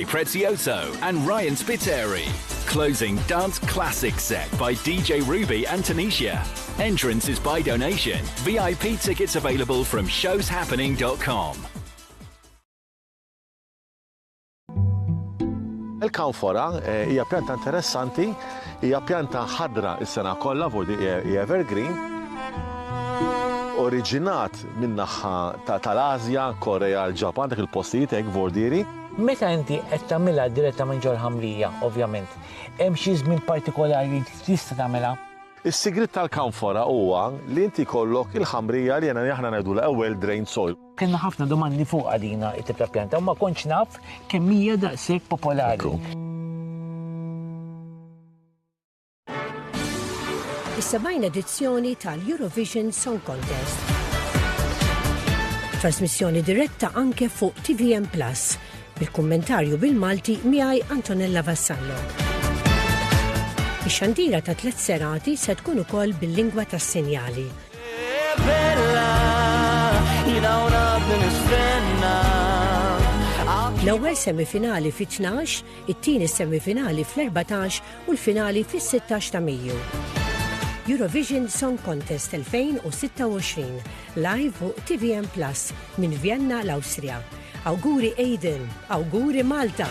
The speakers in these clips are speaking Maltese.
Prezioso and Ryan Spiteri. Closing dance classic set by DJ Ruby and Tanisha. Entrance is by donation. VIP tickets available from showshappening.com. Il-kanfora hija pjanta interessanti, hija pjanta ħadra s-sena kollha fuq hija evergreen. Oriġinat min-naħa tal-Asja, Korea, l-Ġapan, dak il-postijiet hekk vordieri. Meta inti qed tagħmilha direttament ġol ħamrija, ovvjament, hemm xi żmien partikolari li tista' tagħmilha? Is-sigriet tal-kanfora huwa li inti jkollok il-ħamrija li aħna ngħidu l-ewwel drain soil. Kienna ħafna domandi fuq għadina it-tip ta' pjanta, u ma kontx naf kemm hija daqshekk popolari. Is-70 edizzjoni tal-Eurovision Song Contest. Trasmissjoni diretta anke fuq TVM Plus, bil-kummentarju bil-Malti miegħi Antonella Vassallo. Ix-xandira ta' 3 serati se tkun ukoll bil-lingwa tas-sinjali. L-ewwel semifinali fi-12, it-tieni semifinali fl-14 u l-finali fis-16 ta' Mejju. Eurovision Song Contest 2026, live fuq TVM Plus minn Vienna l-Awstrija. Awguri Aiden, awguri Malta!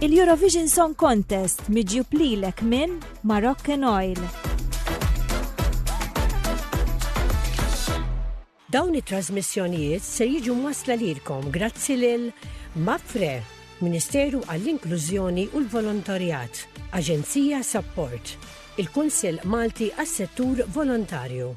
Il-Eurovision Song Contest miġjub lilek minn Moroccan Oil. Dawn it-trasmissjonijiet se jiġu mwassla lilkom grazzi lil MAPFRE, Ministeru għall-Inklużjoni u l-Volontarjat, Aġenzija Support, il-Kunsill Malti għas-Settur Volontarju.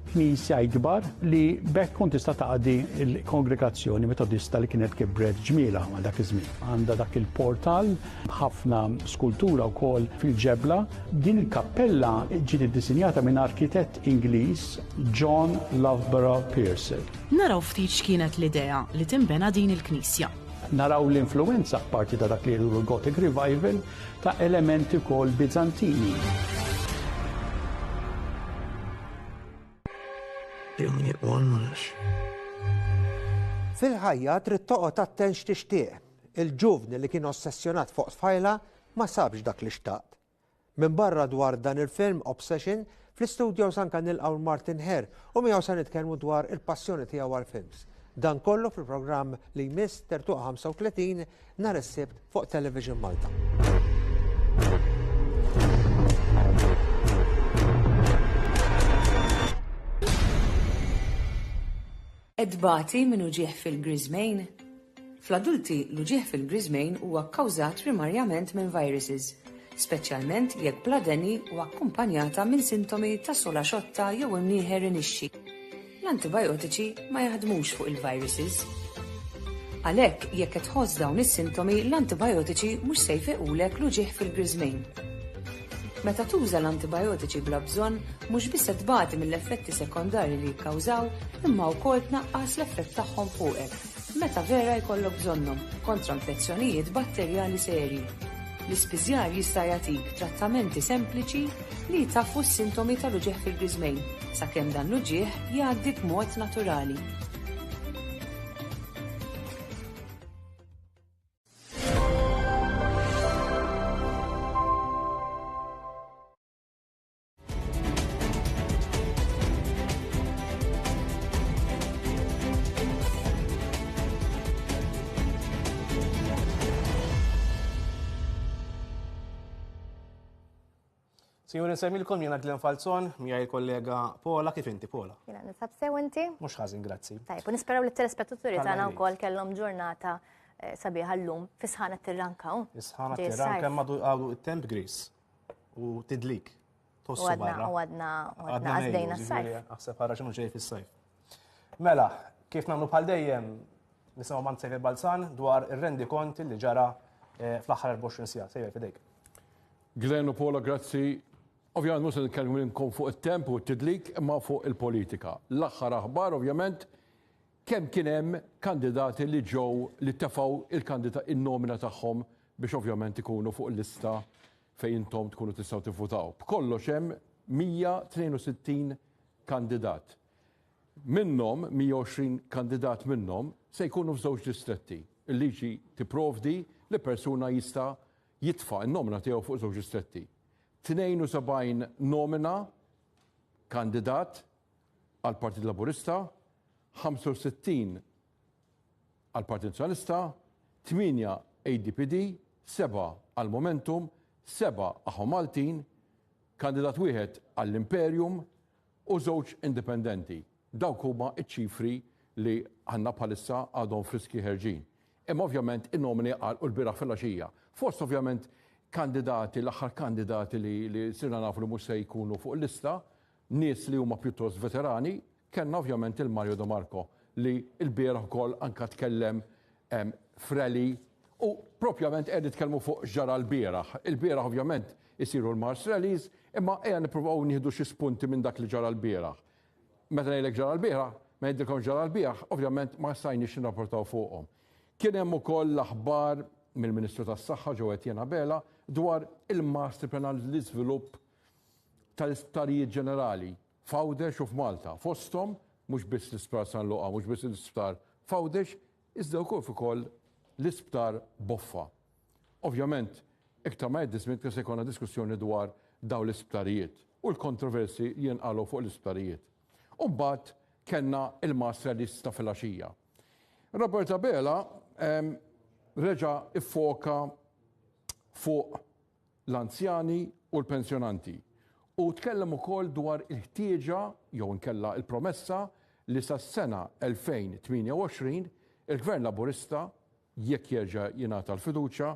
Knisja kbar li bekk kont tista' taqdi il-kongregazzjoni metodista li kienet kibret ġmiela ma' dak iż-żmien. Għandha dak il-portal, ħafna skultura wkoll fil-ġebla. Din il-kappella ġiet iddisinjata minn arkitett Ingliż John Loughborough Pearson. Naraw ftit x'kienet l-idea li tinbena din il-knisja. Naraw l-influenza parti ta' dak li jgħidu l-Gothic Revival ta' elementi wkoll Bizantini. Fil-ħajja trid toqgħod attent x'tixtieq. Il-ġuvni li kien ossessjonat fuq tfajla ma sabx dak li xtaqt. Minn barra dwar dan il-film Obsession, fl-istudio anke nilqgħu Martin Herr u miegħu se nitkellmu dwar il-passjoni tiegħu għall-films. Dan kollu fil-programm li jmiss tertuqa 35 nhar is-Sibt fuq Television Malta. Edbati minn uġieħ fil-Grismejn. Fl-adulti l-uġieħ fil-Grismejn huwa kkawżat primarjament minn viruses, speċjalment jekk bladeni u akkumpanjata minn sintomi ta' sola xotta jew imnieħer inixxi. L-antibiotiċi ma jaħdmux fuq il-viruses. Għalhekk jekk qed tħoss dawn is-sintomi l-antibiotiċi mhux se jfequlek l-uġieħ fil-Grismejn. Meta tuża l-antibiotiċi bla bżonn, mhux biss tbati mill-effetti sekondarji li jikkawżaw, imma wkoll tnaqqas l-effett tagħhom fuqek. Meta vera jkollok bżonnhom kontra infezzjonijiet batterjali serji. L-ispiżjar jista' jagħtik trattamenti sempliċi li jtaffu s-sintomi tal-uġieħ fil-Grismejn, sakemm dan l-uġieħ jgħaddi b'mod naturali. Signori, nsemmilkom jena Glenn Falzon, miegħi il-kollega Pola, kif inti Pola? Jena nisab sew inti? Mhux ħażin, grazzi. Tajb, u nisperaw li t-telespettaturi tagħna wkoll kellhom ġurnata sabiħa llum fi sħana Tirranka. Sħana Tirranka għadu it-temp gris u tidlik. Tossu barra. U għadna għazdejna s-sajf. Aħseb ħarra xinu ġej fis-sajf. Mela, kif nagħmlu bħal dejjem nisimgħu Mant Sejfer Balzan dwar ir-rendi konti li ġara fl-aħħar 24 sigħa. Sejfer fidejk. Glenn u Pola, grazzi. Ovvjament mhux se nitkellmu minnkom fuq it-temp u t-tidlik imma fuq il-politika. L-aħħar aħbar ovvjament kemm kien hemm kandidati li ġew li tefgħu il-nomina tagħhom biex ovvjament ikunu fuq il-lista fejn intom tkunu tistgħu tivvutaw. B'kollox hemm 162 kandidat. Minnhom 120 kandidat minnhom se jkunu f'żewġ distretti. Il-liġi tipprovdi li persuna jista' jitfa' in-nomina tiegħu fuq żewġ distretti. 72 nomina kandidat għal Partit Laburista, 65 għal Partit Nazzjonalista, 8 ADPD, 7 għal Momentum, 7 Aħo Maltin, kandidat wieħed għall-Imperium u żewġ indipendenti. Dawk huma ċ-ċifri li għandna bħalissa għadhom friski ħerġin. Imma ovvjament in-nomini għal u l-biraħ fil-għaxija. Fost ovvjament kandidati, l-aħħar kandidati li sirna nafu li mhux se jkunu fuq il-lista, nies li huma pjuttost veterani, kellna ovvjament il-Mario De Marco li l-bieraħ ukoll anke tkellem freli u propjament qed nitkellmu fuq ġara l-bieraħ. Il-bieraħ ovvjament isiru l-Mars Rallies, imma ejja nippruvaw nieħdu xi spunti minn dak li ġara l-bieraħ. Meta ngħidlek ġara l-bieraħ, ma jgħidilkom ġara l-bieraħ, ovvjament ma stajniex nirrapportaw fuqhom. Kien hemm ukoll l-aħbar mill-Ministru tas-Saħħa ġew Etienne Bela dwar il-master plan l-iżvilupp tal-isptarijiet ġenerali f'Għawdex u f'Malta. Fosthom mhux biss l-isptar San Luqa, mhux biss l-isptar f'Għawdex, iżda wkoll ukoll l-isptar Boffa. Ovvjament, iktar ma jgħid se jkollna diskussjoni dwar dawn l-isptarijiet u l-kontroversi jinqalgħu fuq l-isptarijiet. U mbagħad kellna il-master lista fil-għaxija. Roberta Bela reġa' iffoka fuq l-anzjani u l-pensjonanti u tkellem ukoll dwar il-ħtieġa jew inkella il-promessa li sas-sena 2028 il-Gvern Laburista jekk jerġa' jingħata l-fiduċja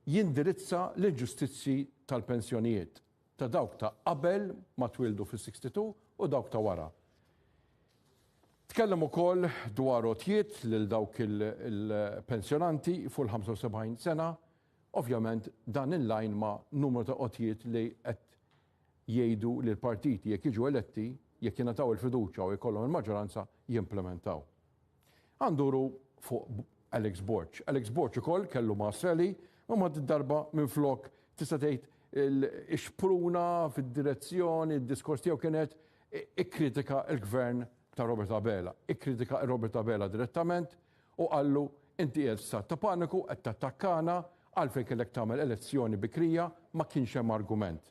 jindirizza l-inġustizzi tal-pensjonijiet ta' dawk ta' qabel ma twildu fis-62 u dawk ta' wara. Tkellem ukoll dwar otjiet lil dawk il-pensjonanti fuq il-75 sena, ovvjament dan il-lajn ma' numru ta' otjiet li qed jgħidu li l-partiti jekk jiġu eletti, jekk jingħataw il-fiduċja u jkollhom il-maġġoranza jimplementaw. Għanduru fuq Alex Borch. Alex Borch ukoll kellu ma' Sreli u ma' darba minflok tista' tgħid il-xpruna fid-direzzjoni, id-diskors tiegħu kienet ikkritika l-gvern ta' Roberta Bela. Ikkritika Roberta Bela direttament u qallu inti qiegħed ta' paniku qed tattakkana għalfejn kellek tagħmel elezzjoni bikrija ma kienx hemm argument.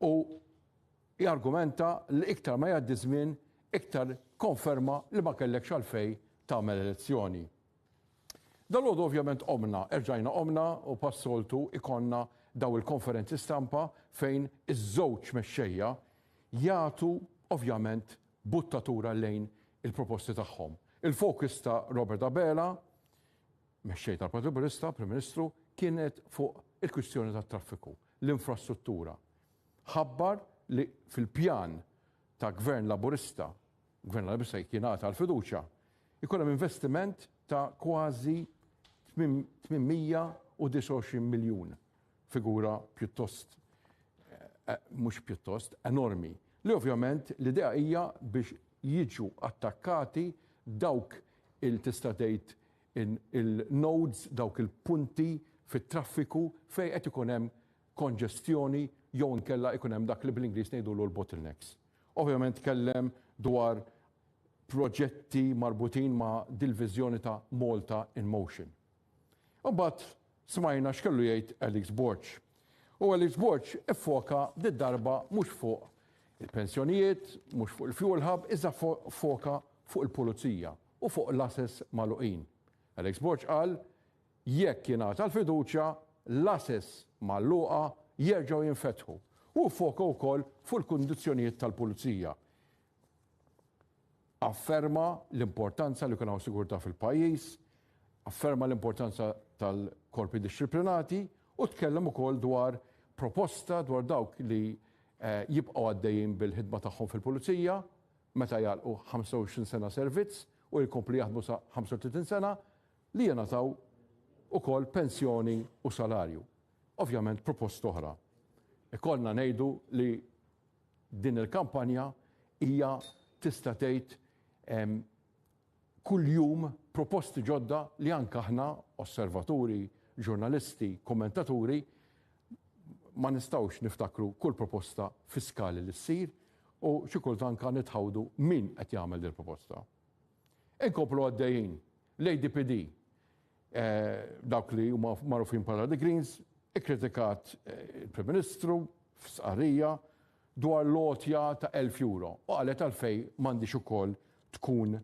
U jargumenta li iktar ma jgħaddi żmien iktar konferma li ma kellekx għalfejn tagħmel elezzjoni. Dal-għodu ovvjament erġajna omna u passoltu ikonna daw il-konferenzi stampa fejn iż-żewġ mexxejja jagħtu ovvjament buttatura lejn il-proposti tagħhom. Il-fokus ta' Roberta Bela, mexxej tal-Partit Laburista, Prim Ministru, kienet fuq il-kwistjoni tat-traffiku, l-infrastruttura. Ħabbar li fil-pjan ta' Gvern Laburista, Gvern Laburista jingħata l-fiduċja, ikun hemm investiment ta' kważi 829 miljun. Figura pjuttost, mhux pjuttost, enormi. Li ovvjament l-idea hija biex jiġu attakkati dawk il-tista' tgħid il-nodes, dawk il-punti fit-traffiku fejn qed ikun hemm konġestjoni jew inkella ikun hemm dak li bl-Ingliż ngħidulu l-bottlenecks. Ovvjament tkellem dwar proġetti marbutin ma' dil-viżjoni ta' Malta in Motion. U mbagħad smajna x'kellu jgħid Alex Borch. U Alex Borch iffoka darba mhux fuq il-pensjonijiet, mhux fuq il-fuel hub, iżda foka fuq il-pulizija u fuq l-assess magħluqin. Alex Borch qal jekk jingħata l-fiduċja l-assess magħluqa jerġgħu jinfetħu u foka wkoll fuq il-kundizzjonijiet tal-pulizija. Afferma l-importanza li kun hawn sigurtà fil-pajjiż, afferma l-importanza tal-korpi disciplinati u tkellem ukoll dwar proposta dwar dawk li jibqgħu għaddejjin bil-ħidma tagħhom fil-pulizija meta jagħlqu 25 sena servizz u jkomplu jaħdmu sa 35 sena li jingħataw ukoll pensjoni u salarju. Ovvjament proposta oħra. Ikollna ngħidu li din il-kampanja hija tista' tgħid kuljum proposti ġodda li anke aħna osservaturi, ġurnalisti, kommentaturi ma nistawx niftakru kull proposta fiskali li ssir u xi kultant kan nitħawdu min qed jagħmel din proposta. Inkomplu għaddejjin l-ADPD dawk li huma magħrufin bħala the Greens ikkritikat il-Prim Ministru f'sqarrija dwar lotja ta' €1000 u qalet għalfejn m'għandix ukoll tkun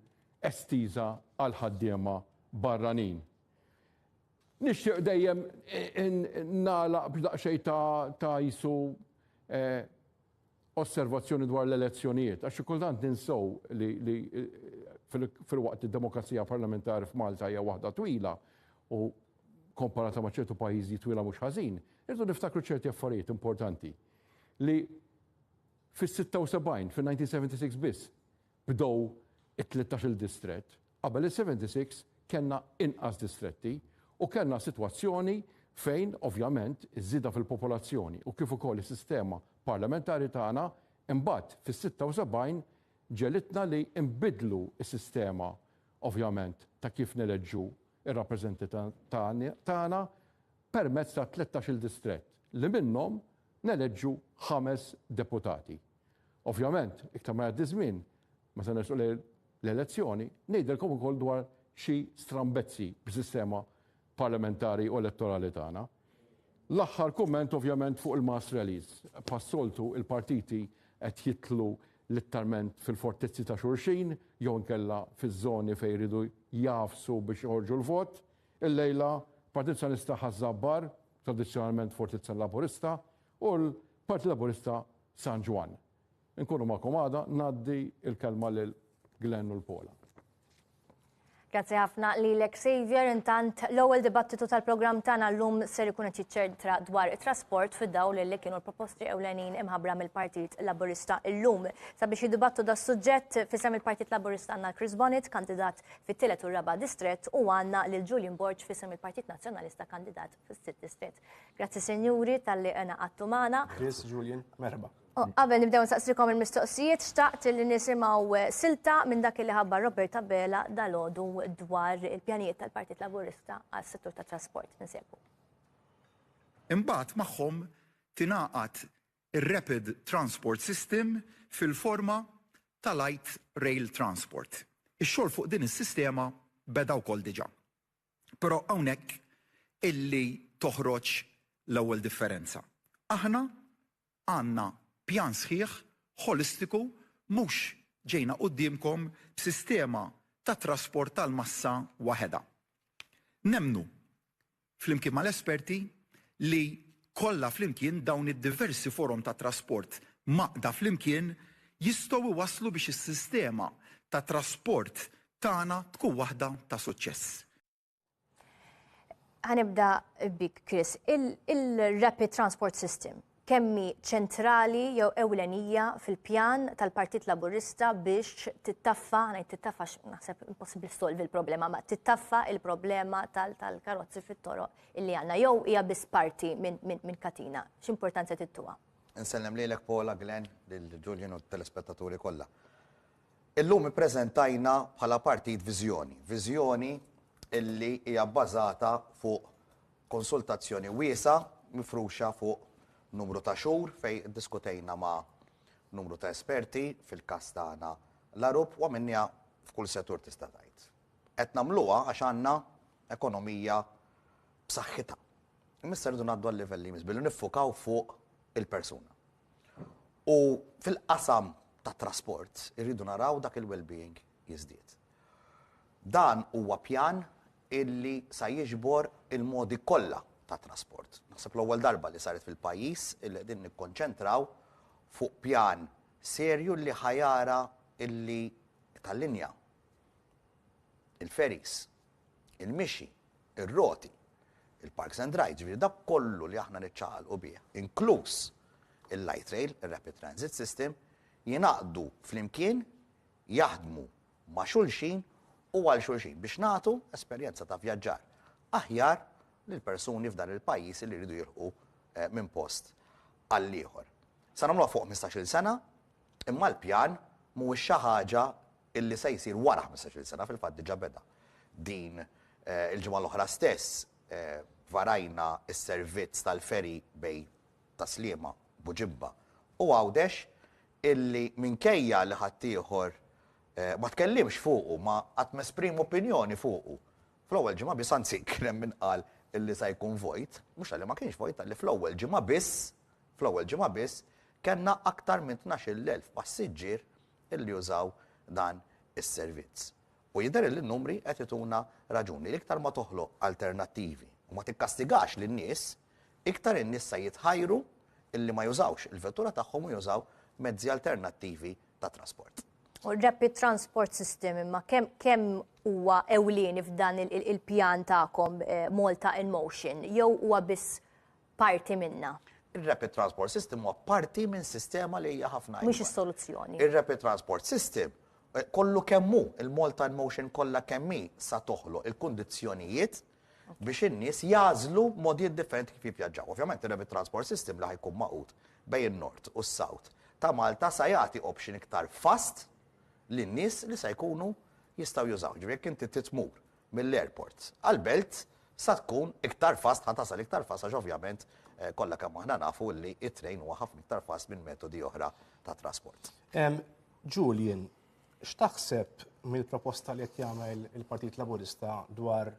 estiża għal ħaddiema barranin. Nixtieq dejjem nagħlaq b'daqsxejn ta' jisu osservazzjoni dwar l-elezzjonijiet, għax xi kultant ninsew li fil-waqt id-demokrazija parlamentari f'Malta hija waħda twila u komparata ma' ċertu pajjiżi twila mhux ħażin, irdu niftakru ċerti affarijiet importanti li fis-76 fil-1976 biss bdew it-13 distrett, qabel is-76 kellna inqas distretti u kellna sitwazzjoni fejn ovvjament iż-żieda fil-popolazzjoni u kif ukoll is-sistema parlamentari tagħna imbagħad fis-76 ġelitna li nbidlu s-sistema ovvjament ta' kif neleġġu ir-rappreżentanti tagħna permezz ta' 13 distrett li minnhom neleġġu 5 deputati. Ovvjament, iktar ma jgħaddi żmien meta nersu l-elezzjoni ngħidilkom ukoll dwar xi strambezzi b'sistema parlamentari u elettorali tagħna. L-aħħar kumment ovvjament fuq il-mass release. Passoltu il-partiti qed jitlu litterment fil-fortezzi ta' xulxin jew inkella fiż-żoni fejn jridu jafsu biex joħorġu l-vot. Il-lejla Partit Soċjalista ħażabbar, tradizzjonalment Fortizza Laburista, u l-Partit Laburista San Ġwan. Inkunu ma' komada, ngħaddi il-kelma lil Glenn u l-Pola. Grazie ħafna lilek Xavier, intant l-ewwel dibattitu tal-programm tagħna llum ser ikun qed jiċċentra dwar it-trasport fid-dawl li kienu l-proposti ewlenin imħabbra mill-Partit Laburista llum. Sabiex jiddibattu da suġġett fisem il-Partit Laburista għandna Chris Bonnet, kandidat fit-tielet u r-raba' distrett, u għandna lil Julian Borg fisem il-Partit Nazzjonalista kandidat fis-sitt distrett. Grazzi Sinjuri tal-li għattu magħna. Chris, Julian, merħba. Qabel nibdew nsaqsrikom il-mistoqsijiet, xtaqt li nisimgħu silta minn dak li ħabbar Roberta Bela dalodu dwar il-pjanijiet tal-Partit Laburista għas-settur tat-trasport. Ninsiebu. Imbagħad magħhom tingħaqad ir-Rapid Transport System fil-forma tal-light rail transport. Ix-xogħol fuq din is-sistema beda wkoll diġà. Però hawnhekk illi toħroġ l-ewwel differenza. Aħna għandna pjan sħiħ, holistiku, mhux ġejna qudiemkom b'sistema ta' trasport tal-massa waħedha. Nemnu flimkien mal-esperti li kollha flimkien dawn id-diversi forum ta' trasport maqda flimkien jistgħu iwasslu biex is-sistema ta' trasport tagħna tkun waħda ta' suċċess. Ħanibda bik, Chris. Il-Rapid Transport System kemmi ċentrali jew ewlenija fil-pjan tal-Partit Laburista biex tittaffa naħseb impossibbli solvi l-problema, ma tittaffa il-problema tal-karozzi fit-toroq illi għandna jew hija biss parti minn katina. X'importanza tittuha? Insellem lilek Paula, Glenn, lil Julian u t-telespettaturi kollha. Illum ippreżentajna bħala partit viżjoni illi hija bbażata fuq konsultazzjoni wiesa mifruxa fuq numru ta' xhur fej diskutejna ma' numru ta' esperti fil-każ tagħna l-Arub u għamilniha f'kull settur tista' tgħid. Qed nagħmluha għax għandna ekonomija b'saħħitha. Imissa rridu ngħaddu għal-livelli jmiss billi niffukaw fuq il-persuna. U fil-qasam tat trasport irridu naraw dak il-well-being jiżdied. Dan huwa pjan illi sa jiġbor il-modi kollha ta' trasport. Naħseb l-ewwel darba li saret fil-pajjiż illi qegħdin nikkonċentraw fuq pjan serju li ħajara illi tal-linja, il-ferries, il-mixi, ir-roti, il-parks and rides, ġifieri dak kollu li aħna niċċaqalqu bih, inkluż il-light rail, il-rapid transit system, jingħaqdu flimkien, jaħdmu ma' xulxin u għal xulxin biex nagħtu esperjenza ta' vjaġġar aħjar lil persuni f'dan il-pajjiż li jridu jilħqu minn post għal ieħor. Sa nagħmluha fuq 15-il sena, imma l-pjan mhuwiex xi ħaġa illi se jsir wara 15-il sena fil-fatt diġà beda. Din il-ġimgħa l-oħra stess varajna s-servizz tal-ferry bej Sliema, Buġibba u Għawdex illi minkejja li ħaddieħor ma tkellimx fuqu, ma qatt mesprim opinjoni fuqu. Fl-ewwel ġimgħa biss anzi kien hemm min qal illi se jkun vojt, mhux għalli ma kienx vojt għalli fl-ewwel ġimgħa biss kellna aktar minn 12,000 passiġġier illi jużaw dan is-servizz. U jidher li n-numri qed ituna raġuni li iktar ma toħloq alternattivi u ma tikkastigax lin-nies, iktar in-nies se jitħajru illi ma jużawx il-vettura tagħhom u jużaw mezzi alternattivi ta' trasport. U Rapid Transport System imma kemm huwa ewlieni f'dan il-pjan tagħkom Malta in Motion jew huwa biss parti minna? Il-Rapid Transport System huwa parti minn sistema li hija ħafna. Mhix is-soluzzjoni. Il-Rapid Transport System kollu kemmu, il-Malta in Motion kollha kemmi sa toħloq il-kundizzjonijiet biex in-nies jażlu modijiet differenti kif jivvjaġġaw. Ovvjament ir-Rapid Transport System li ħajkun maqut bejn in-Nord u s-South ta' Malta sa jagħti option iktar fast lin-nies li se jkunu jistgħu jużaw. Ġifieri jekk inti titmur mill-airport għall-belt sa tkun iktar fast, ħatasal iktar fast għax ovvjament kollha kemm aħna nafu li it-trejn huwa ħafna iktar fast minn metodi oħra ta' trasport. Julian, x'taħseb mill-proposta li qed jagħmel il-Partit Laburista dwar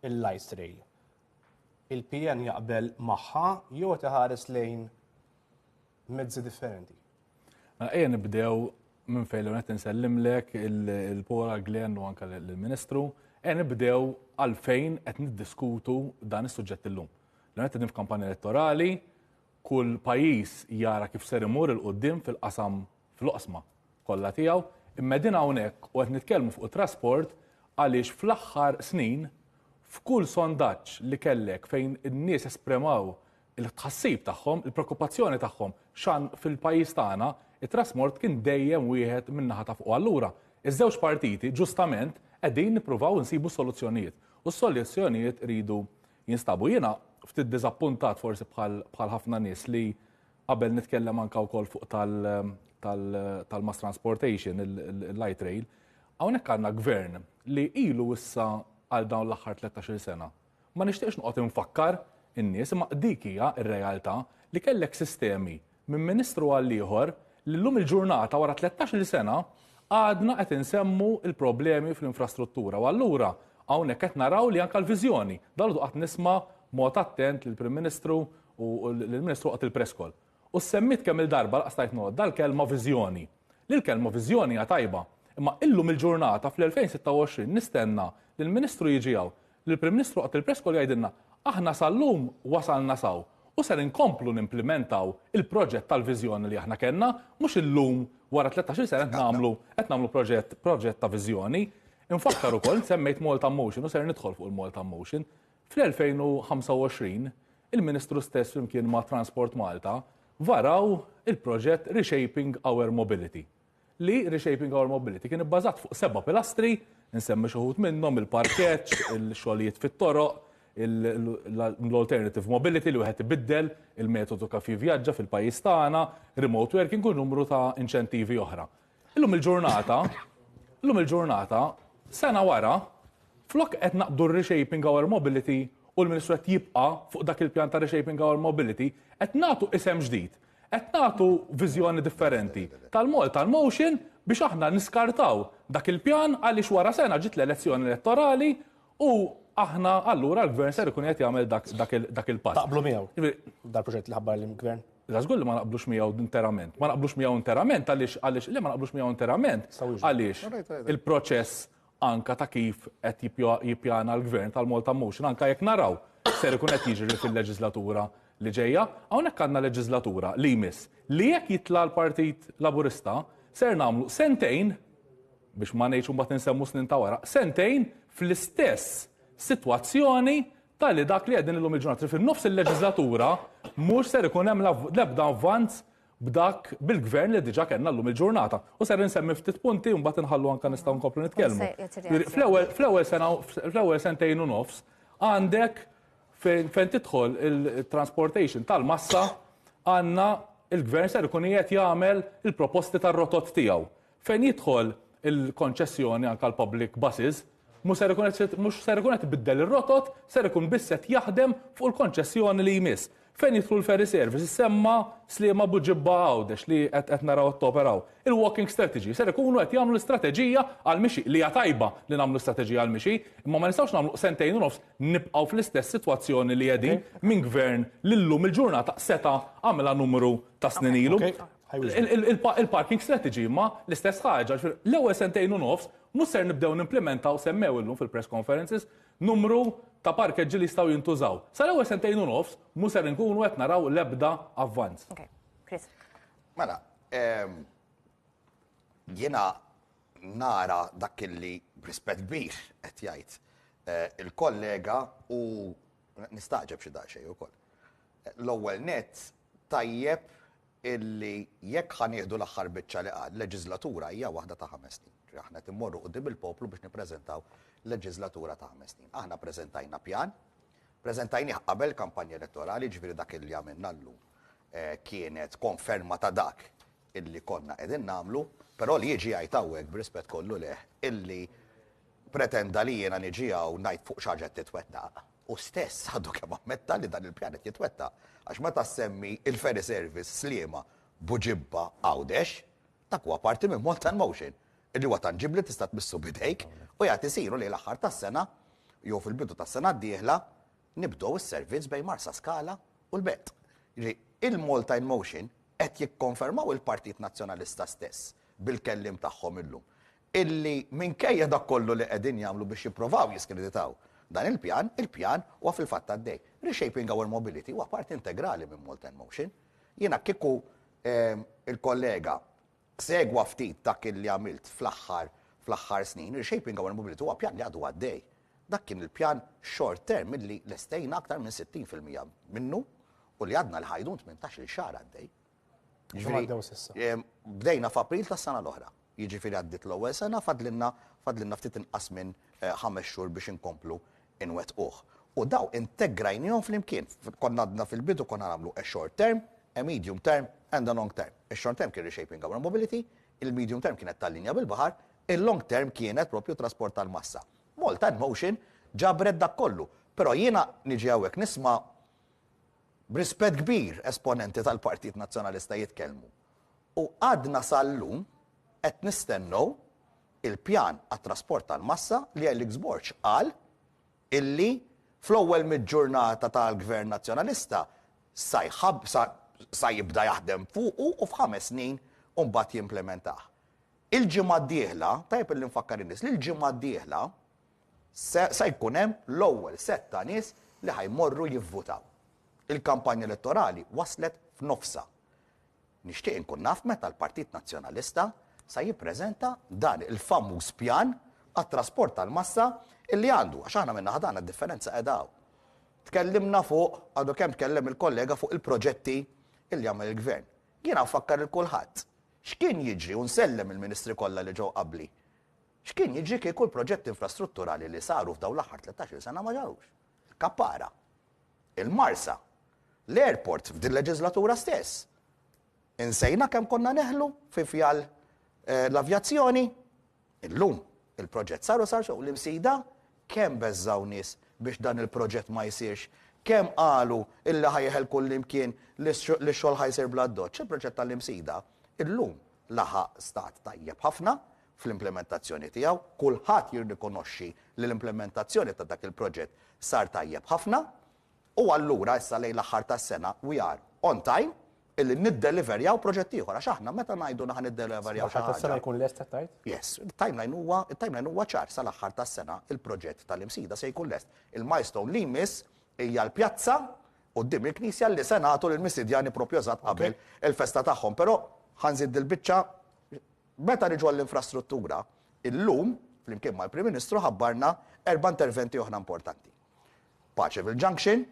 il-Light Rail? Il-PN jaqbel magħha jew iħares lejn mezzi differenti? Ejja nibdew minn fejn qed insellimlek il-Paula Glenn u anke l-Ministru, nibdew għalfejn qed niddiskutu dan is-suġġett illum. Qed qegħdin f'kampanja elettorali, kull pajjiż jara kif ser imur il qudiem fil-qasam fil-oqsma kollha tiegħu, imma din hawnhekk u qed nitkellmu fuq it-trasport għaliex fl-aħħar snin f'kull sondaġġ li kellek fejn in-nies espremaw il-tħassib tagħhom, il-preokkupazzjoni tagħhom x'an fil-pajjiż tagħna, it-trasport kien dejjem wieħed min-naħa ta' fuq. Allura, iż-żewġ partiti ġustament qegħdin nippruvaw insibu soluzzjonijiet. U s-soluzzjonijiet iridu jinstabu. Jiena ftit diżappuntat forsi bħal ħafna nies li qabel nitkellem anke wkoll fuq tal-mass transportation, il-light rail, hawnhekk għandna gvern li ilu issa għal dawn l-aħħar 13 sena. Ma nixtieqx noqgħod infakkar in-nies imma dik hija r-realtà li kellek sistemi minn ministru għal ieħor li llum il-ġurnata wara 13 sena għadna qed insemmu il-problemi fl-infrastruttura. U allura hawnhekk qed naraw li anke l-viżjoni. Dalgħodu qatt nisma' mod attent lill-Prim Ministru u lill-Ministru qatt il-Preskol. U semmit kemm il-darba laqstajt noqgħod dal-kelma viżjoni. Li l-kelma viżjoni hija tajba. Imma illum il-ġurnata fl-2026 nistenna li l-Ministru jiġi hawn, li l-Prim Ministru qatt il-Preskol jgħidilna aħna sal-lum wasalna saw. U ser inkomplu nimplementaw il-proġett tal-viżjoni li aħna kellna, mhux illum wara 13 sena qed nagħmlu proġett ta' viżjoni. Infakkar ukoll semmejt Malta Motion u ser nidħol fuq il-Malta Motion. Fl-2025 il-Ministru stess flimkien ma' Transport Malta varaw il-proġett Reshaping Our Mobility. Li Reshaping Our Mobility kien ibbażat fuq 7 pilastri, nsemmi xi wħud minnhom il-parkeġġ, il-xogħlijiet fit-toroq, l-alternative mobility li wieħed ibiddel il-metodu kif jivvjaġġa fil-pajjiż tagħna, remote working u numru ta' inċentivi oħra. Illum il-ġurnata sena wara flok qed naqbdu Reshaping Our Mobility u l-Ministru qed jibqa' fuq dak il-pjan ta' Reshaping Our Mobility qed nagħtu isem ġdid, qed nagħtu viżjoni differenti tal-Malta Motion biex aħna niskartaw dak il-pjan għaliex wara sena ġiet l-elezzjoni elettorali u aħna allura l-gvern ser ikun qed jagħmel dak il-pass. Taqblu miegħu dal-proġett li ħabbar l-gvern? Żgur li ma naqblux miegħu interament. Ma naqblux miegħu interament għaliex li ma naqblux miegħu interament għaliex il-proċess anka ta' kif qed jippjana l-gvern tal-Malta Motion anka jekk naraw ser ikun qed jiġri fil-leġislatura li ġejja, hawnhekk għandna leġislatura li jmiss li jekk jitla l-Partit Laburista ser nagħmlu sentejn biex ma ngħidx mbagħad insemmu snin ta' wara, sentejn fl-istess sitwazzjoni tal-li dak li qegħdin illum il-ġurnata fin-nofs il-leġislatura mhux ser ikun hemm l-ebda avvanz b'dak bil-gvern li diġà kellna llum il-ġurnata. U ser insemmi ftit punti u mbagħad inħallu anke nistgħu nkomplu nitkellmu. Fl-ewwel sentejn u nofs għandek fejn tidħol il-transportation tal-massa għandna il-gvern ser ikun qed jagħmel il-proposti tar-rotot tiegħu. Fejn jidħol il-konċessjoni anke l-public buses mhux ser ikun qed ibiddel ir-rotot, ser ikun biss qed jaħdem fuq il-konċessjoni li jmiss. fejn jidħlu l-ferry service, semma Sliema Buġibba Għawdex li qed naraw t-operaw. Il-walking strategy, ser ikunu qed jagħmlu l-istrateġija għal-mixi li hija tajba li nagħmlu strateġija għal-mixi, imma ma nistgħux nagħmlu sentejn u nofs nibqgħu fl-istess sitwazzjoni li qegħdin minn gvern li llum il-ġurnata seta' għamilha numru ta' snin ilu. Il-parking strategy ma l-istess ħaġa, l-ewwel sentejn u nofs mhux ser nibdew nimplementaw semmew illum fil-press conferences numru ta' parkeġġi li jistgħu jintużaw. Sal-ewwel sentejn u nofs mhux ser nkunu qed naraw l-ebda avvanz. Chris. Mela, jiena nara dak li b'rispett kbir qed jgħid il-kollega u nistaġeb xi daqsxejn ukoll. L-ewwel nett tajjeb illi jekk ħanieħdu l-aħħar biċċa li qal leġislatura hija waħda ta' 5 snin. Aħna timmorru quddiem il-poplu biex nippreżentaw leġislatura ta' 5 snin. Aħna preżentajna pjan, preżentajnieh qabel kampanja elettorali, ġifieri dak illi għamilna llum kienet konferma ta' dak illi konna qegħdin nagħmlu, però li jiġi jgħid hawnhekk b'rispett kollu leh illi pretenda li jiena niġi hawn ngħid fuq xi ħaġa titwettaq. U stess għadu kemm ammetta li dan il-pjan qed jitwettaq. Għax meta semmi il-ferry service Sliema Buġibba Għawdex, dak huwa parti minn Malta in Motion. Illi huwa tanġibli tista' tmissu bidejk u jagħti isiru li l-aħħar tas-sena jew fil-bidu tas-sena d-dieħla nibdew is-servizz bejn Marsa Skala u l-Belt. Il-Malta in Motion qed jikkonfermaw il-Partit Nazzjonalista stess bil-kellim tagħhom illum. Illi minkejja dak kollu li qegħdin jagħmlu biex jippruvaw jiskreditaw dan il-pjan huwa fil-fatt għaddej. Reshaping our mobility huwa parti integrali minn Malta in Motion. Jiena kieku il-kollega segwa ftit dak li għamilt fl-aħħar snin, reshaping our mobility huwa pjan li għadu għaddej. Dak kien il-pjan short term milli lestejna aktar minn 60% minnu u li għadna l-ħajdun 18 xahar għaddej. Bdejna f'April tas-sena l-oħra. Jiġifieri għaddit l-ewwel sena fadlinna ftit inqas minn 5 xhur biex inkomplu inwettquh. U daw integrajnihom flimkien. Konna għadna fil-bidu konna nagħmlu a short term, a medium term and a long term. Il-short term kien reshaping our mobility, il-medium term kienet tal-linja bil-baħar, il-long term kienet propju trasport tal-massa. Malta in Motion ġabret dak kollu, però jiena niġi hawnhekk nisma' b'rispett kbir esponenti tal-Partit Nazzjonalista jitkellmu. U għadna sal-lum qed nistennew il-pjan għat-trasport tal-massa li Alex Borch qal illi fl-ewwel mid-ġurnata tal-Gvern Nazzjonalista sa jibda jaħdem fuqu u f'5 snin u mbagħad jimplementah. Il-ġimgħa d-dieħla, tajjeb illi nfakkar in-nies, li l-ġimgħa d-dieħla se jkun hemm l-ewwel set ta' nies li ħajmorru jivvutaw. Il-kampanja elettorali waslet f'nofsa. Nixtieq inkun naf meta l-Partit Nazzjonalista sa jippreżenta dan il-famuż pjan għat-trasport tal-massa illi għandu, għax aħna minna ħadana d-differenza qedaw. Tkellimna fuq, għadu kemm tkellem il-kollega fuq il-proġetti illi jagħmel il-gvern. Jiena nfakkar il-kulħadd. X'kien jiġri u nsellem il-ministri kollha li ġew qabli. X'kien jiġri kieku l-proġetti infrastrutturali li saru f'dawn l-aħħar 13 sena ma ġarux. Kappara, il-Marsa, l-airport f'din leġislatura stess. Insejna kemm konna neħlu fi fjal l-avjazzjoni, illum il-proġett sar xew l-imsida kemm beżżaw nies biex dan il-proġett ma jsirx, kemm qalu illi ħajħel kullimkien li x-xogħol ħajsir bla doċċ. Il-proġett tal-imsida illum laħaq stat tajjeb ħafna fl-implementazzjoni tiegħu, kulħadd jirrikonoxxi li l-implementazzjoni ta' dak il-proġett sar tajjeb ħafna u allura issa lejn l-aħħar tas-sena we are on time illi niddeliverjaw proġett ieħor għax aħna meta ngħidu naħa niddeliverjaw xi ħaġa. Tas-sena jkun lest tajt? Yes, il-timeline huwa ċar sal-aħħar tas-sena il-proġett tal-imsida se jkun lest. Il-milestone li jmiss hija l-pjazza quddiem il-Knisja li se nagħtu lill-Mistidjani proprju eżatt qabel il-festa tagħhom, però ħanżid il-biċċa meta niġu għall-infrastruttura illum flimkien mal-Prim Ministru ħabbarna 4 interventi oħra importanti. Paċeville Junction,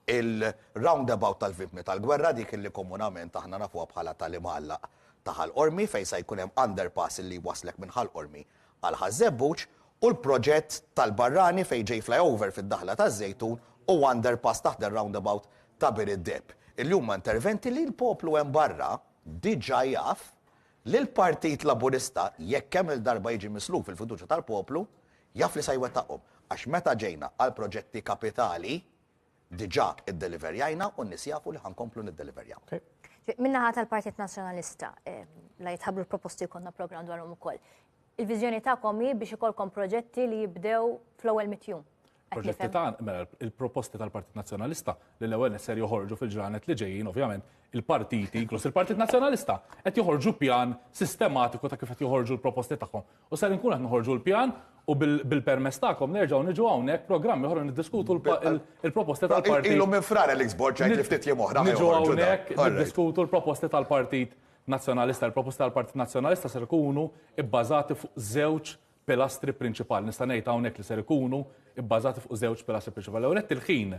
il-roundabout tal-vibni tal-gwerra dik illi komunament aħna nafuha bħala tal-imħallaq ta' Ħall-Qormi fejn se jkun hemm underpass illi waslek minn Ħall-Qormi għal Ħażebbuġ u l-proġett tal-Barrani fejn ġej flyover fid-daħla taż-Żejtun u underpass taħt ir-roundabout ta' Bir id-Deb. Il-huma interventi li l-poplu hemm barra diġà jaf li l-Partit Laburista jekk hemm il-darba jiġi misluf fil-fiduċja tal-poplu jaf li se jwettaqhom. Għax meta ġejna għal proġetti kapitali diġà id-deliverjajna u n-nies jafu li ħankomplu nid-deliverjaw. Minnaħa tal-Partit Nazzjonalista la jitħabru l-proposti konna program dwarhom ukoll. Il-viżjoni tagħkom hi biex ikolkom proġetti li jibdew fl-ewwel mitjum. Proġetti il-proposti tal-Partit Nazzjonalista li l-ewwel ser joħorġu fil-ġranet li ġejjin, ovvjament, il-partiti, inkluż il-Partit Nazzjonalista, qed joħorġu pjan sistematiku ta' kif qed joħorġu l-proposti tagħhom. U ser inkun qed noħorġu l-pjan u bil-permess tagħkom nerġgħu niġu hawnhekk programmi oħra niddiskutu il-proposti tal-partit. Ilu minn frar Alex li ftit jiem oħra. Niġu hawnhekk niddiskutu l-proposti tal-Partit Nazzjonalista. Il-proposti tal-Partit Nazzjonalista ser ikunu bbażati fuq żewġ pilastri prinċipali. Nista' ngħid hawnhekk li ser ikunu bbażati fuq żewġ pilastri prinċipali. Ewwel il-ħin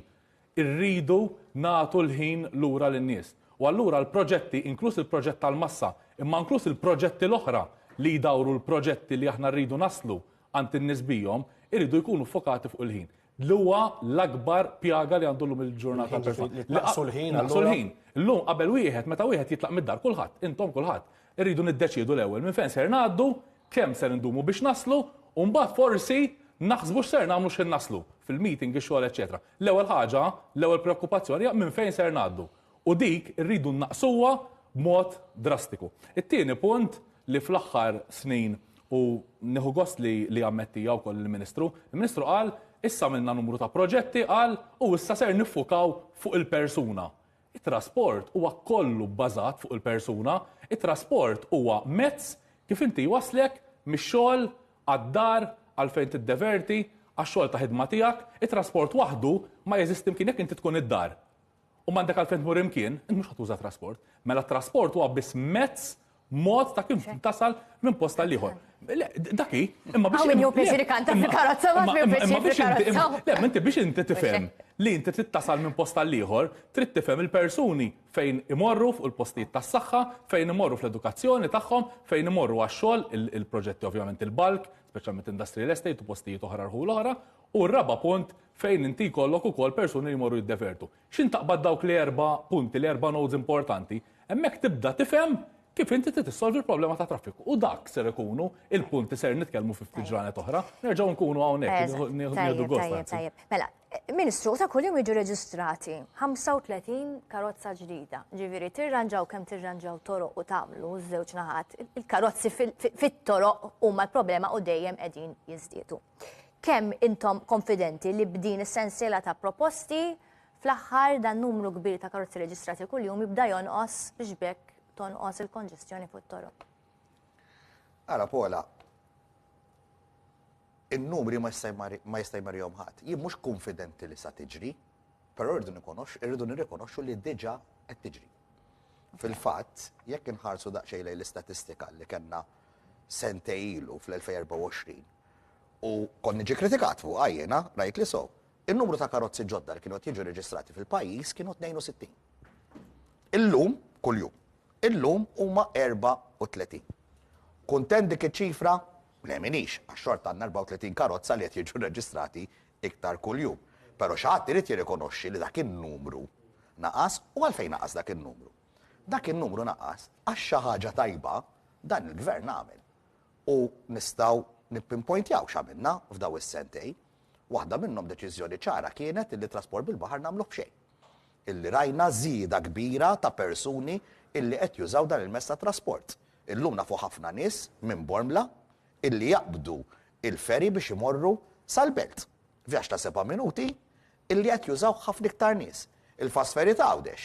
irridu nagħtu l-ħin lura lin-nies. U allura l-proġetti, inkluż il-proġett tal-massa, imma inkluż il-proġetti l-oħra li jdawru l-proġetti li aħna rridu naslu għand in-nies bihom, irridu jkunu fokati fuq il-ħin. L-huwa l-akbar pjaga li għandu llum il-ġurnata tal-persuna. Naqsu l-ħin. Naqsu l-ħin. Llum qabel wieħed meta wieħed jitlaq mid-dar kulħadd, intom kulħadd, irridu niddeċiedu l-ewwel minn fejn ser ngħaddu, kemm ser indumu biex naslu, u mbagħad forsi naħsbu x'ser nagħmlu x'in naslu fil-meeting, ix-xogħol, eċetera. L-ewwel ħaġa, l-ewwel preokkupazzjoni hija minn fejn ser ngħaddu. U dik irridu naqsuha b'mod drastiku. It-tieni punt li fl-aħħar snin u nieħu gost li ammettija wkoll il-Ministru qal issa minna numru ta' proġetti qal u issa ser niffukaw fuq il-persuna. It-trasport huwa kollu bbażat fuq il-persuna, it-trasport huwa mezz kif inti waslek mix-xogħol għad-dar għalfejn tiddeverti għax-xogħol ta' ħidma tiegħek, it-trasport waħdu ma jeżisti imkien jekk inti tkun id-dar. U m'għandek għalfejn tmur imkien, mhux ħadd tuża trasport. Mela t-trasport huwa biss mezz mod ta' kif tasal minn post tal-ieħor. Daki, imma biex. Għawin ju pieċiri kanta fil-karozza, ma pieċiri fil-karozza. Le, inti biex inti tifhem li inti trid tasal minn post tal-ieħor, trid tifhem il-persuni fejn imorru fuq il-postijiet tas-saħħa, fejn imorru fl-edukazzjoni tagħhom, fejn imorru għax-xogħol, il-proġetti ovvjament il-bulk, speċjalment industrial estate u postijiet oħra l-oħra, u r-raba' punt fejn inti jkollok ukoll persuni li jmorru jiddevertu. X'intaqbad dawk li 4 punti, li 4 nodes importanti, hemmhekk tibda tifhem kif inti tissolvi l-problema ta' traffiku. U dak ser ikunu il-punti ser nitkellmu fi ftit ġranet oħra, nerġgħu nkunu hawnhekk nieħdu gost. Mela, Ministru, ta' kuljum jiġu reġistrati 35 karozza ġdida. Ġifieri tirranġaw kemm tirranġaw toroq u tagħmlu żewġ naħat. Il-karozzi fit-toroq huma l-problema u dejjem qegħdin jiżdiedu. Kemm intom konfidenti li b'din is-sensiela ta' proposti fl-aħħar dan numru kbir ta' karozzi reġistrati kuljum jibda jonqos biex bekk tonqos il-konġestjoni fuq it-toroq? Ara Pola, in-numri ma jista' jmarihom ħadd. Jien mhux konfidenti li sa tiġri, però irridu nirrikonoxxu li diġà qed tiġri. Fil-fatt, jekk inħarsu daqsxejn lejn l-istatistika li kellna sentej ilu fl-2024 u konni ġi kritikat fuq għajjena, rajt li so, il-numru ta' karozzi ġodda li kienu jiġu reġistrati fil-pajjiż kienu 62. Illum, kuljum, illum huma 34. Kuntent dik iċ-ċifra? Le minix, għax-xort għandna 34 karozza li qed jiġu reġistrati iktar kuljum. Però xi ħadd irid jirrikonoxxi li dak in-numru naqas u għalfejn naqas dak in-numru. Dak in-numru naqas għax xi ħaġa tajba dan il-gvern għamel. U nistgħu nippinpointjaw x'għamilna f'daw is-sentej. Waħda minnhom deċiżjoni ċara kienet illi trasport bil-baħar nagħmlu b'xejn. Illi rajna żieda kbira ta' persuni illi qed jużaw dan il-mezz ta' trasport. Illum nafu ħafna nies minn Bormla illi jaqbdu il-ferri biex imorru sal-belt. F'għax ta' 7 minuti illi qed jużaw ħafna iktar nies. Il-fast ferry ta' Għawdex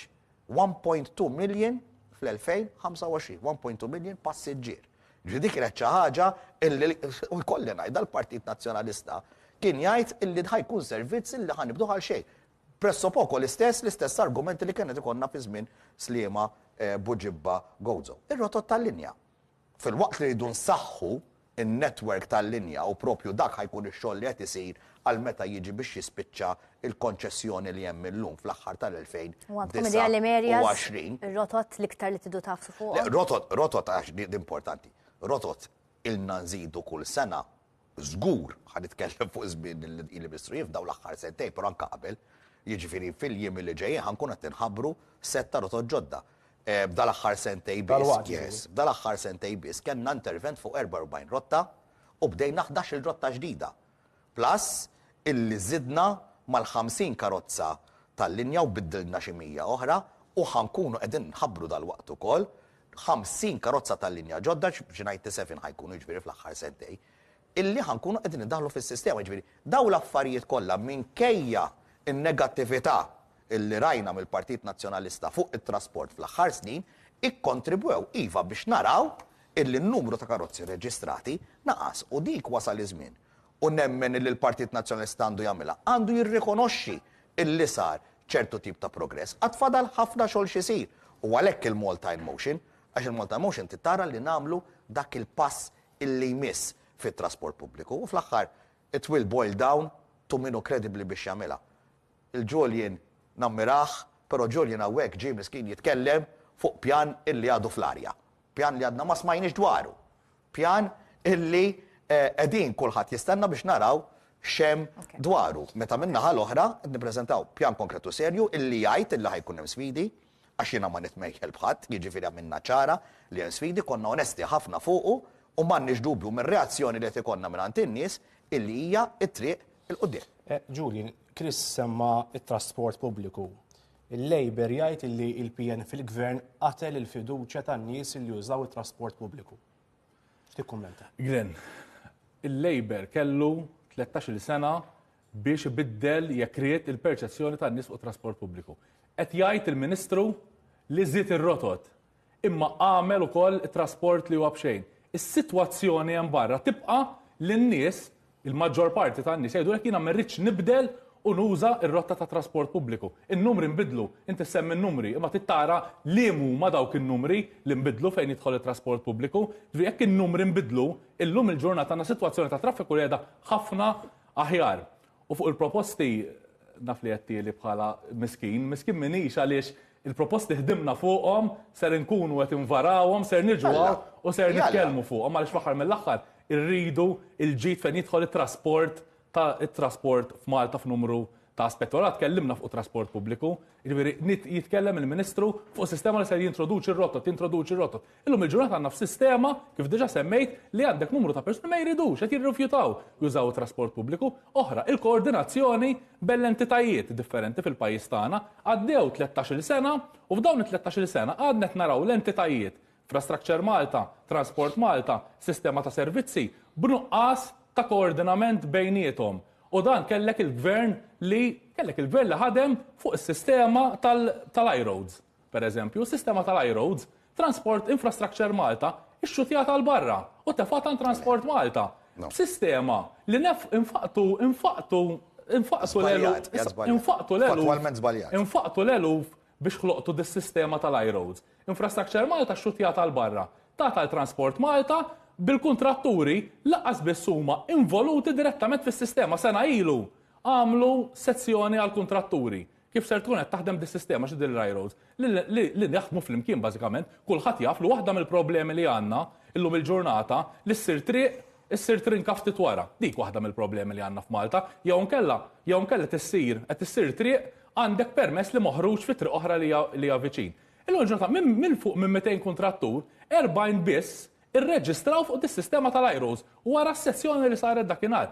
1.2 million fl-2025, 1.2 million passiġġier. Ġidi kienet xi ħaġa illi jkolli ngħid l-Partit Nazzjonalista kien jgħid illi ħajkun servizz illi ħanibdu għal xejn. Presso poco l-istess argumenti li kienet ikonna fi żmien Sliema Buġibba Gowzo. Ir-rotot tal-linja. Fil-waqt li jridu nsaħħu in-netwerk tal-linja u propju dak ħajkun ix-xogħol li qed isir għal meta jiġi biex jispiċċa il-konċessjoni li hemm illum fl-aħħar tal-2029. Ir-rotot l-iktar li tidu tafsu fuq. Rotot għax di importanti. Rotot ilna nżidu kull sena żgur ħanitkellem fuq żmien il-Ministru jifdaw l-aħħar sentej, però anke qabel, jiġifieri fil-jiem li ġejjin ħankun qed inħabbru 7 rotot ġodda. B'dal-aħħar sentej biss, b'dal-aħħar sentej biss kellna intervent fuq 44 rotta u bdejna 11 rotta ġdida. Plus illi żidna mal-50 karozza tal-linja u biddilna xi 100 oħra u ħankunu qegħdin nħabbru dal-waqt ukoll 50 karozza tal-linja ġodda x'97 ħajkunu jiġifieri fl-aħħar sentej illi ħankunu qegħdin indaħlu fis-sistema jiġifieri daw l-affarijiet kollha minkejja in-negattività illi rajna mill-Partit Nazzjonalista fuq it-trasport fl-aħħar snin ikkontribwew iva biex naraw illi n-numru ta' karozzi reġistrati naqas u dik wasal iż-żmien. U nemmen illi l-Partit Nazzjonalista għandu jagħmilha, għandu jirrikonoxxi illi sar ċertu tip ta' progress. Għatfadal ħafna xogħol xisir u għalhekk il-Malta in Motion, għax il-Malta in Motion titara li nagħmlu dak il-pass illi jmiss fit-trasport pubbliku u fl-aħħar it will boil down to minnu kredibbli biex jagħmilha. Il-Julian nammiraħ, però Julian hawnhekk ġie miskin jitkellem fuq pjan illi għadu fl-arja. Pjan li għadna ma smajniex dwaru. Pjan illi qegħdin kulħadd jistenna biex naraw xem dwaru. Meta minnaħa l-oħra nippreżentaw pjan konkretu serju illi jgħid illi ħajkun hemm sfidi għax jiena ma nitmejħel bħadd, jiġifieri minna ċara li hemm sfidi konna onesti ħafna fuqu u m'għandniex dubju mir-reazzjoni li qed ikollna mingħand in-nies illi hija t-triq il-qudiem. Julian, Chris semma it-trasport pubbliku. Il-Labor jgħid illi il-PN fil-gvern qatel il-fiduċja tan-nies li jużaw it-trasport pubbliku. X'tikkummenta? Glenn, il-Labor kellu 13 sena biex ibiddel jekriet il-perċezzjoni tan-nies fuq trasport pubbliku. Qed jgħid il-Ministru li żied ir-rotot imma għamel ukoll it-trasport li huwa b'xejn. Is-sitwazzjoni hemm barra tibqa' lin-nies il-maġġor parti tan-nies jgħidu hekk jiena merritx nibdel u nuża ir-rotta ta' trasport pubbliku. In-numri nbidlu, inti semmi n-numri, imma tittara li huma dawk in-numri li nbidlu fejn jidħol it-trasport pubbliku. Jekk in-numri nbidlu, illum il-ġurnata għandna sitwazzjoni ta' traffiku li qiegħda ħafna aħjar. U fuq il-proposti naf li qed bħala miskin minix għaliex il-proposti ħdimna fuqhom, ser inkunu qed invarawhom, ser niġu u ser nitkellmu fuqhom għaliex fl-aħħar mill-aħħar irridu il-ġid fejn jidħol it-trasport f'Malta f'numru ta' aspettorat tkellimna fuq trasport pubbliku, jitkellem il-Ministru fuq sistema li se jintroduċi r-rotot. Illum il-ġurnata għandna f'sistema kif diġà semmejt li għandek numru ta' persuni ma jridux qed jirrifjutaw jużaw trasport pubbliku. Oħra, il-koordinazzjoni bell-entitajiet differenti fil-pajjiż tagħna għaddew 13-il sena u f'dawn it-13-il sena għadna qed naraw l-entitajiet Infrastructure Malta, Transport Malta, Sistema ta' Servizzi b'nuqqas ta' koordinament bejniethom. U dan kellek il-gvern li ħadem fuq is-sistema tal-iRoads. Per eżempju, s-sistema tal-iRoads, Transport Infrastructure Malta, ix-xutjata l barra u tefata Transport Malta. Sistema li infaqtu l-eluf biex ħloqtu dis-sistema tal-iRoads. Infrastructure Malta x-xutjata l barra. Tata l-Transport Malta bil-kontratturi laqqas biss huma involuti direttament fis-sistema sena ilu għamlu sezzjoni għal kontratturi. Kif ser tkun qed taħdem dis-sistema xi din l-iRoads li jaħdmu flimkien bażikament, kulħadd jaf li waħda mill-problemi li għandna illum il-ġurnata li ssir triq kaftit wara. Dik waħda mill-problemi li għandna f'Malta, jew nkella qed issir triq għandek permess li moħruġ fi triq oħra li hija viċin. Illum il-ġurnata minn fuq minn 200 kontrattur, 40 biss irreġistraw fuq dis-sistema tal-iRoads u wara s-sezzjoni li saret dakinhar.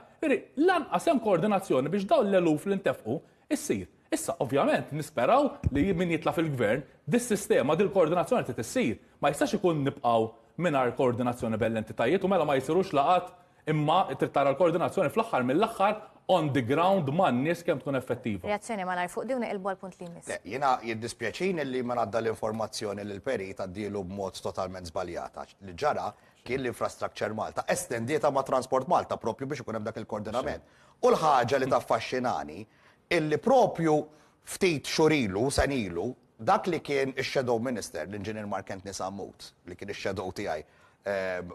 Lanqas hemm koordinazzjoni biex dawn l-eluf li ntefqu issir. Issa, ovvjament, nisperaw li min jitla fil-gvern dis-sistema dil-koordinazzjoni trid issir. Ma jistax ikun nibqgħu mingħajr koordinazzjoni bell-entitajiet u mela ma jsirux laqat imma trid tara l-koordinazzjoni fl-aħħar mill-aħħar on the ground man nies kemm tkun effettiva. Reazzjoni ma nar fuq diwn il-bol punt li jmiss. Jiena jiddispjaċini li ma ngħadda l-informazzjoni lil peri tgħaddilu b'mod totalment żbaljata. Li ġara kien l-Infrastructure Malta estendieta ma' Transport Malta propju biex ikun hemm dak il-koordinament. U l-ħaġa li taffaxxinani illi propju ftit xurilu senilu dak li kien ix-Shadow Minister l-Inġinier Mark Antony Sammut li kien ix-Shadow tiegħi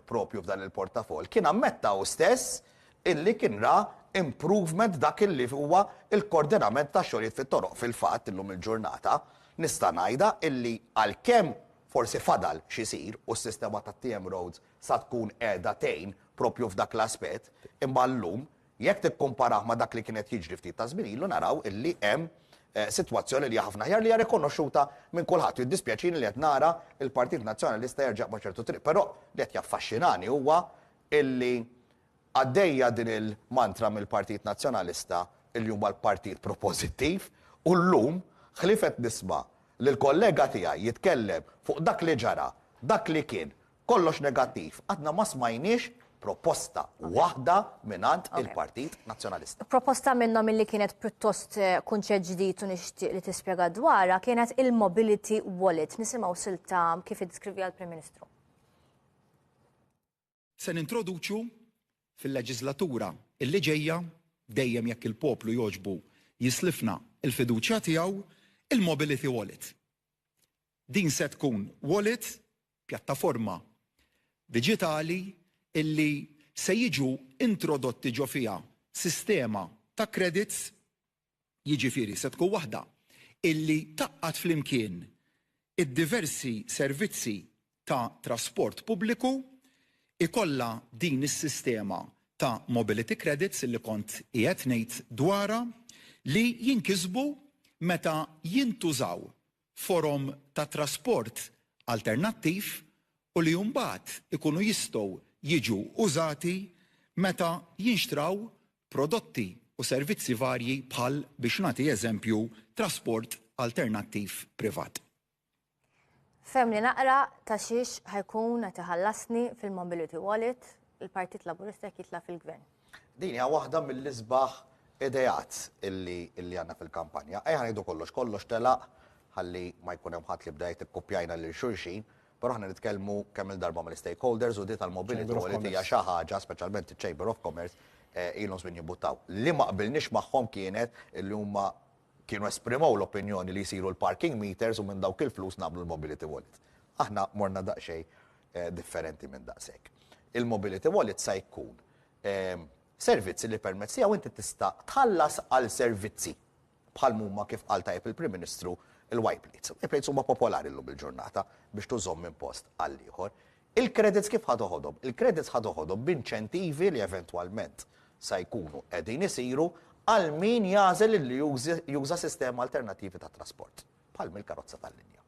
propju f'dan il-portafol kien ammetta hu stess illi kien ra improvement dak illi huwa il-koordinament ta' xogħlijiet fit-toroq fil-fatt illum il-ġurnata nista' ngħidha illi għalkemm forsi fadal xisir u s-sistema ta' TM Roads sa tkun qiegħda tgħin propju f'dak l-aspett imma llum jekk tikkumparah ma' dak li kienet jiġri ftit ta' żmien ilu naraw illi hemm sitwazzjoni li ħafna ħjar li hija rikonoxxuta minn kulħadd u jiddispjaċini li qed nara il-Partit Nazzjonalista jerġa' ma' ċertu triq. Però li qed jaffaxxinani huwa illi għaddejja din il-mantra mill-Partit Nazzjonalista il huma l-partit propożittiv U llum ħlifet nisma' lill-kollega tiegħi jitkellem fuq dak li ġara, dak li kien, kollox negattiv. Għadna ma smajniex proposta waħda minant il-Partit Nazzjonalista. Proposta minnhom illi kienet pjuttost kunċett ġdid u nixtieq li tispjega dwarha kienet il-Mobility Wallet. Nisimgħu silta kif iddiskrivija l-Prim Ministru. Se nintroduċu fil-leġislatura illi ġejja dejjem jekk il-poplu jogħġbu jislifna il-fiduċja tiegħu il-Mobility Wallet. Din se tkun wallet, pjattaforma diġitali illi se jiġu introdotti ġo fiha sistema ta' credits, jiġifieri se tkun waħda illi taqqat flimkien id-diversi servizzi ta' trasport pubbliku ikolla din is-sistema ta' mobility credits illi kont qiegħed ngħid dwarha li jinkisbu meta jintużaw forom ta' trasport alternattiv u li mbagħad ikunu jistgħu jiġu użati meta jinxtraw prodotti u servizzi varji bħal biex nagħti eżempju trasport alternattiv privat. Femni naqra ta' xiex ħajkun qed iħallasni fil-Mobility Wallet il-Partit Laburista jitla fil-Gvern. Din hija waħda mill-isbaħ idejat illi għandna fil-kampanja. Ejja ngħidu kollox telaq ħalli ma jkun hemm ħadd li bdejt ikkoppjajna lil xulxin, però aħna nitkellmu kemm il-darba mal-stakeholders u di tal-Mobility Wallet hija xi ħaġa speċjalment iċ-Chamber of Commerce ilhom żmien jibbuttaw. Li ma qbilniex magħhom kienet illi huma kienu esprimaw l-opinjoni li jsiru l-parking meters u minn dawk il-flus nagħmlu l-Mobility Wallet. Aħna morna daqsxejn differenti minn daqshekk. Il-Mobility Wallet se jkun servizzi li permezz tiegħu inti tista' tħallas għal servizzi bħal huma kif qal tajjeb il-Prim Ministru il-white plates. Il-plates huma popolari llum il-ġurnata biex tużomm minn post għal ieħor. Il-credits kif ħadoħodhom? Il-credits ħadoħodhom b'inċentivi li eventwalment se jkunu qegħdin isiru għal min jażel li juża sistema alternattivi ta' trasport, bħal mill-karozza tal-linja.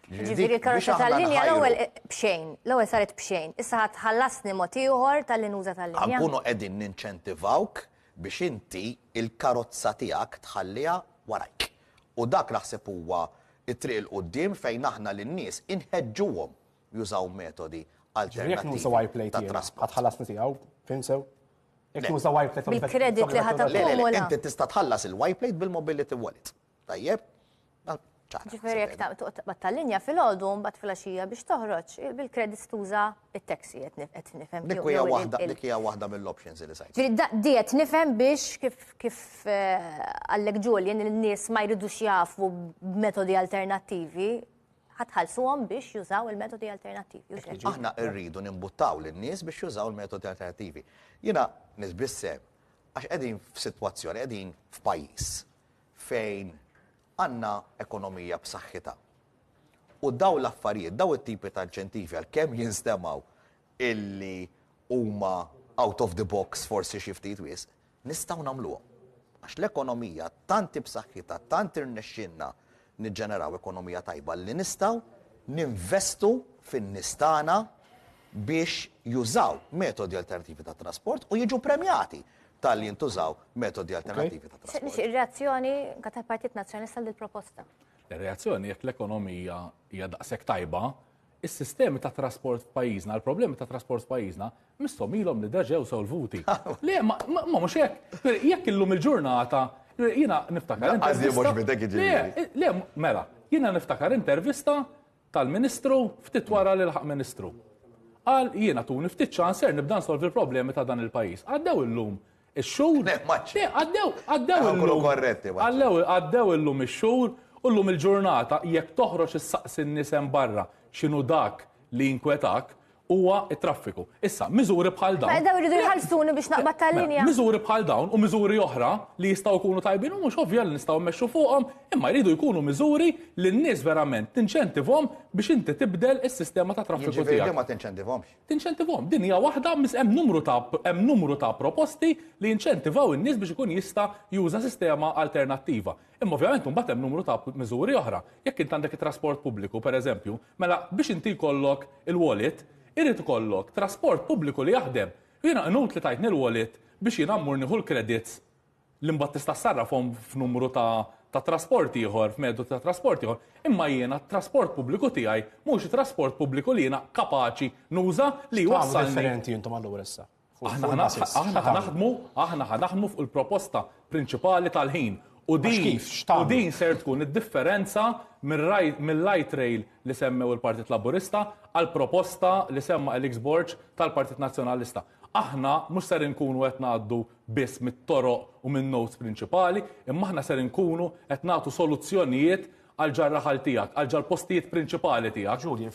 Ġifieri karozza tal-linja l-ewwel b'xejn, l-ewwel saret b'xejn. Issa ħallasni mod ieħor tal-linuża tal-linja. Nkunu qegħdin ninċentivawk biex inti il-karozza tiegħek tħalliha warajk. U dak naħseb huwa it-triq il-qudiem fejn aħna lin-nies inħeġġuhom jużaw metodi alternattivi ta' trasport. Ħatħallasni tiegħu, finsew? Jekk nuża white plate bil-credit li ħatakumula. Inti tista' tħallas il-white plate bil-Mobility Wallet. Tajjeb? Ġifieri jekk taqbad tal-linja fil-għodu mbagħad filgħaxija biex toħroġ bil-credits tuża it-taxi qed nifhem. Dik hija waħda mill-options li sajt. Ġifieri diet nifhem biex kif għallek Julian in-nies ma jridux jafu b'metodi alternattivi ħatħallsuhom biex jużaw il-metodi alternattivi. Aħna rridu nimbuttaw lin-nies biex jużaw il-metodi alternattivi. Jiena nisbissem għax qegħdin f'sitwazzjoni qegħdin f'pajjiż fejn għandna ekonomija b'saħħitha. U daw l-affarijiet, daw it-tipi ta' inċentivi għal kemm jinstemaw illi huma out of the box forsi xi ftit wisq, nistgħu nagħmluhom. Għax l-ekonomija tant b'saħħitha, tant irnexxinna niġġeneraw ekonomija tajba li nistgħu ninvestu fin-nistana biex jużaw metodi alternativi ta' trasport u jiġu premjati tal-li jintużaw metodi alternativi ta' trasport. Ir-reazzjoni ta' Partit Nazzjonalista lill-proposta? Ir-reazzjoni jekk l-ekonomija hija daqshekk tajba, is-sistemi ta' trasport f'pajjiżna, l-problemi ta' trasport f'pajjiżna misthom ilhom li ġew solvuti. Le ma mhux hekk. Jekk illum il-ġurnata jiena niftakar Le, mela, jiena niftakar intervista tal-Ministru ftit wara li laħaq Ministru. Qal jiena tuni ftit ċanser nibda nsolvi l-problemi ta' dan il-pajjiż. Għaddew illum ix-xhur. Għaddew illum ix-xhur u llum il-ġurnata jekk toħroġ issaqsi n-nies hemm barra x'inhu dak li jinkwetak huwa t-traffiku. Issa, miżuri bħal dawn. Ma daw iridu jħallsuni biex naqbad tal-linja. Miżuri bħal dawn u miżuri oħra li jistgħu jkunu tajbin u mhux ovvja li nistgħu mmexxu fuqhom, imma jridu jkunu miżuri li n-nies verament tinċentivhom biex inti tibdel is-sistema ta' traffiku tiegħek. Jiġifieri ma tinċentivhomx. Tinċentivhom. Din hija waħda hemm numru ta' proposti li jinċentivaw in-nies biex ikun jista' juża sistema alternattiva. Imma ovvjament imbagħad hemm numru ta' miżuri oħra. Jekk int għandek it-trasport pubbliku pereżempju, mela biex inti jkollok il-wallet irrid ikollok trasport pubbliku li jaħdem. Jiena inut li tajtni l-wallet biex jiena mmur nieħu l-credits li mbagħad tista' ssarrafhom f'numru ta' ta' trasport ieħor f'mezzu ta' trasport ieħor, imma jiena trasport pubbliku tiegħi mhux trasport pubbliku li jiena kapaċi nuża li wassalni. Differenti intom allura issa. Aħna ħanaħdmu fuq il-proposta prinċipali tal-ħin. U din ser tkun id-differenza mill-light rail li semmew il-Partit Laburista għal proposta li semma Alex Borg tal-Partit Nazzjonalista. Aħna mhux ser inkunu qed ngħaddu biss mit-toroq u min-notes prinċipali, imma aħna ser inkunu qed nagħtu soluzzjonijiet għal ġarraħal tiegħek, għal ġar postijiet prinċipali tiegħek. Julian,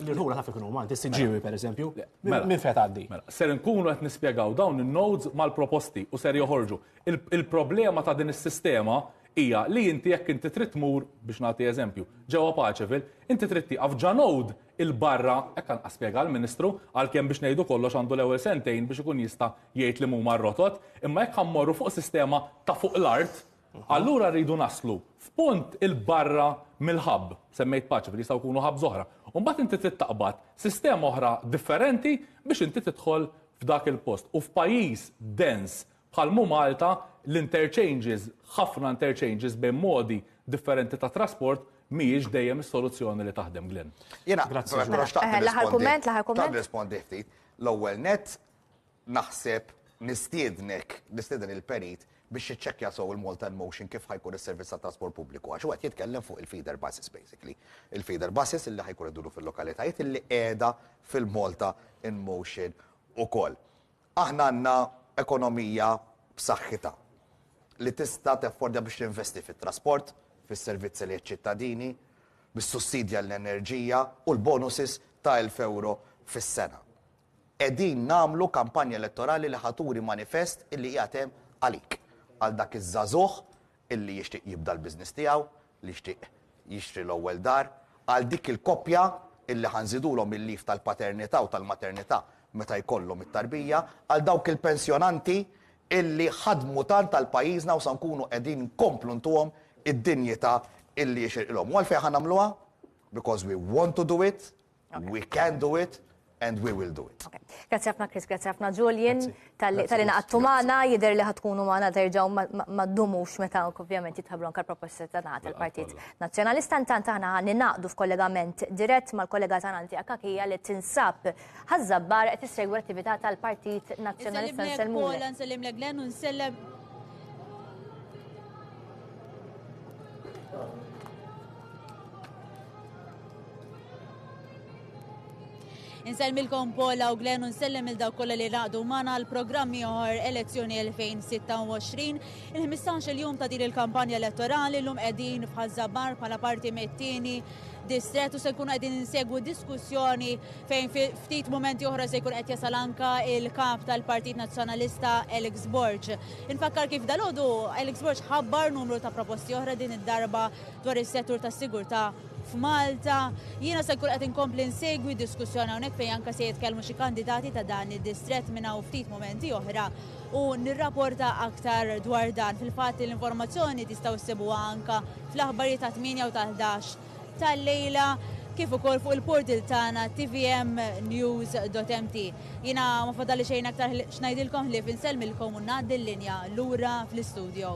l-irħula ta' fikunu mal tissiġiwi pereżempju, min fejn tgħaddi. Ser inkunu qed nispjegaw dawn in-nodes mal-proposti u ser joħorġu. Il-problema ta' din is-sistema hija li inti jekk inti trid tmur biex nagħti eżempju, ġewwa Paċeville, inti trid tieqaf ġanod il-barra hekk spjega l-Ministru għalkemm biex ngħidu kollox għandu l-ewwel sentejn biex ikun jista' jgħid li huma r-rotot, imma jekk ħammorru fuq sistema ta' fuq l-art, allura rridu naslu f'punt il-barra mill-ħabb, semmejt Paċeville jistgħu jkunu ħabb oħra. U mbagħad inti trid taqbad sistema oħra differenti biex inti tidħol f'dak il-post. U f'pajjiż dens bħalmu Malta l-interchanges, ħafna interchanges bejn modi differenti ta' trasport mhijiex dejjem is-soluzzjoni li taħdem Glenn. Jiena l-aħħar kumment, rispondi ftit. L-ewwel net naħseb nistieden il-perit biex jiċċekkja sew il-Malta in Motion kif ħajkun is-servizz tat trasport pubbliku għax qed jitkellem fuq il-feeder buses basically. Il-feeder buses illi ħajkun iduru fil-lokalitajiet illi qiegħda fil-Malta in Motion ukoll. Aħna għandna ekonomija b'saħħitha li tista' teffordja biex tinvesti fit-trasport, fis-servizzi li ċ-ċittadini, bis-sussidja l-enerġija u l-bonuses ta' 1,000 euro fis-sena. Qegħdin nagħmlu kampanja elettorali li ħaturi manifest illi qiegħed hemm għalik għal dak iż-żagħżugħ illi jixtieq jibda l-business tiegħu, li jixtieq jixtri l-ewwel dar, għal dik il-koppja illi ħanżidulhom il-lif tal-paternità u tal-maternità meta jkollhom it-tarbija, għal dawk il-pensjonanti illi ħadmu tant tal-pajjiżna u se nkunu qegħdin nkomplu ntuhom id-dinjità illi jixirqilhom. U għalfejn ħan nagħmluha? Because we want to do it, we can do it, and we will do it. Grazie ħafna Chris, grazie ħafna Julian, tal-li naqattu maħna, jider li ħatkunu maħna terġaw ma d-dumux meta ovvjament jitħabru anka l-proposti ta' tal-Partit Nazzjonalista. Intant aħna ninaqdu f'kollegament dirett mal-kollega tagħna Antija Kakija li tinsab ħażabbar qed issegwu l-attività tal-Partit Nazzjonalista nsellmulek. Nsellim lek Glenn u nsellem Insellmilkom Paula u Glenn u nsellem il-daw kolla li raqdu mana l-programmi oħor elezzjoni 2026. Il-15 jum ta' din il-kampanja elettorali l-lum qegħdin f'Ħażabbar bħala parti mit-tieni distret u se jkunu qegħdin insegwu diskussjoni fejn ftit momenti oħra se jkun qed jasal anka il-kap tal-Partit Nazzjonalista Alex Borg. Infakkar kif dalodu Alex Borg ħabbar numru ta' proposti oħra din id-darba dwar is-settur tas-sigurtà f'Malta. Jiena se jkun qed inkompli nsegwi diskussjoni hawnhekk fejn anke se jitkellmu xi kandidati ta' dan id-distrett minn hawn ftit momenti oħra u nirrapporta aktar dwar dan. Fil-fatt l-informazzjoni tistgħu ssibuha anke fl-aħbarijiet ta' 8 u ta' 11 tal-lejla kif ukoll fuq il-portal tagħna tvmnews.mt. Jiena ma fadali xejn aktar xnajdilkom li finsellmilkom u ngħaddi l-linja lura fl-istudio.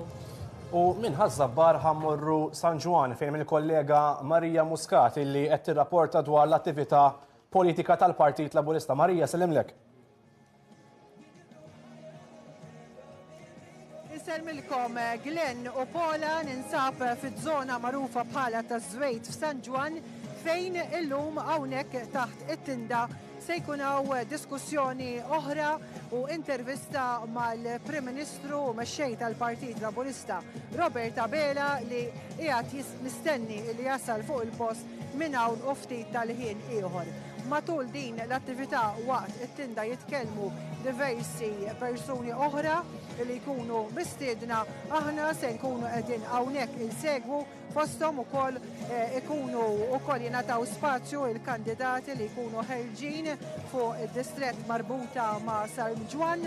U minn Ħażabbar ħammorru San Ġwan fejn il-kollega Marija Muscat illi qed tirrapporta dwar l-attività politika tal-Partit Laburista. Marija, sellimlek. Nselmilkom Glenn u Paula ninsab fiż-żona magħrufa bħala taż-Żwejt f'San Ġwan fejn illum hawnhekk taħt it-tinda se jkun hawn diskussjoni oħra u intervista mal-Prim Ministru u mexxej tal-Partit Laburista Robert Abela li qiegħed mistenni li jasal fuq il-post minn hawn u ftit tal-ħin ieħor. Matul din l-attività waqt it-tinda jitkellmu diversi persuni oħra li jkunu mistiedna aħna se nkunu qegħdin hawnhekk insegwu fosthom ukoll ikunu wkoll jingħataw spazju il-kandidati li jkunu ħerġin fuq id-distrett marbuta ma' San Ġwan.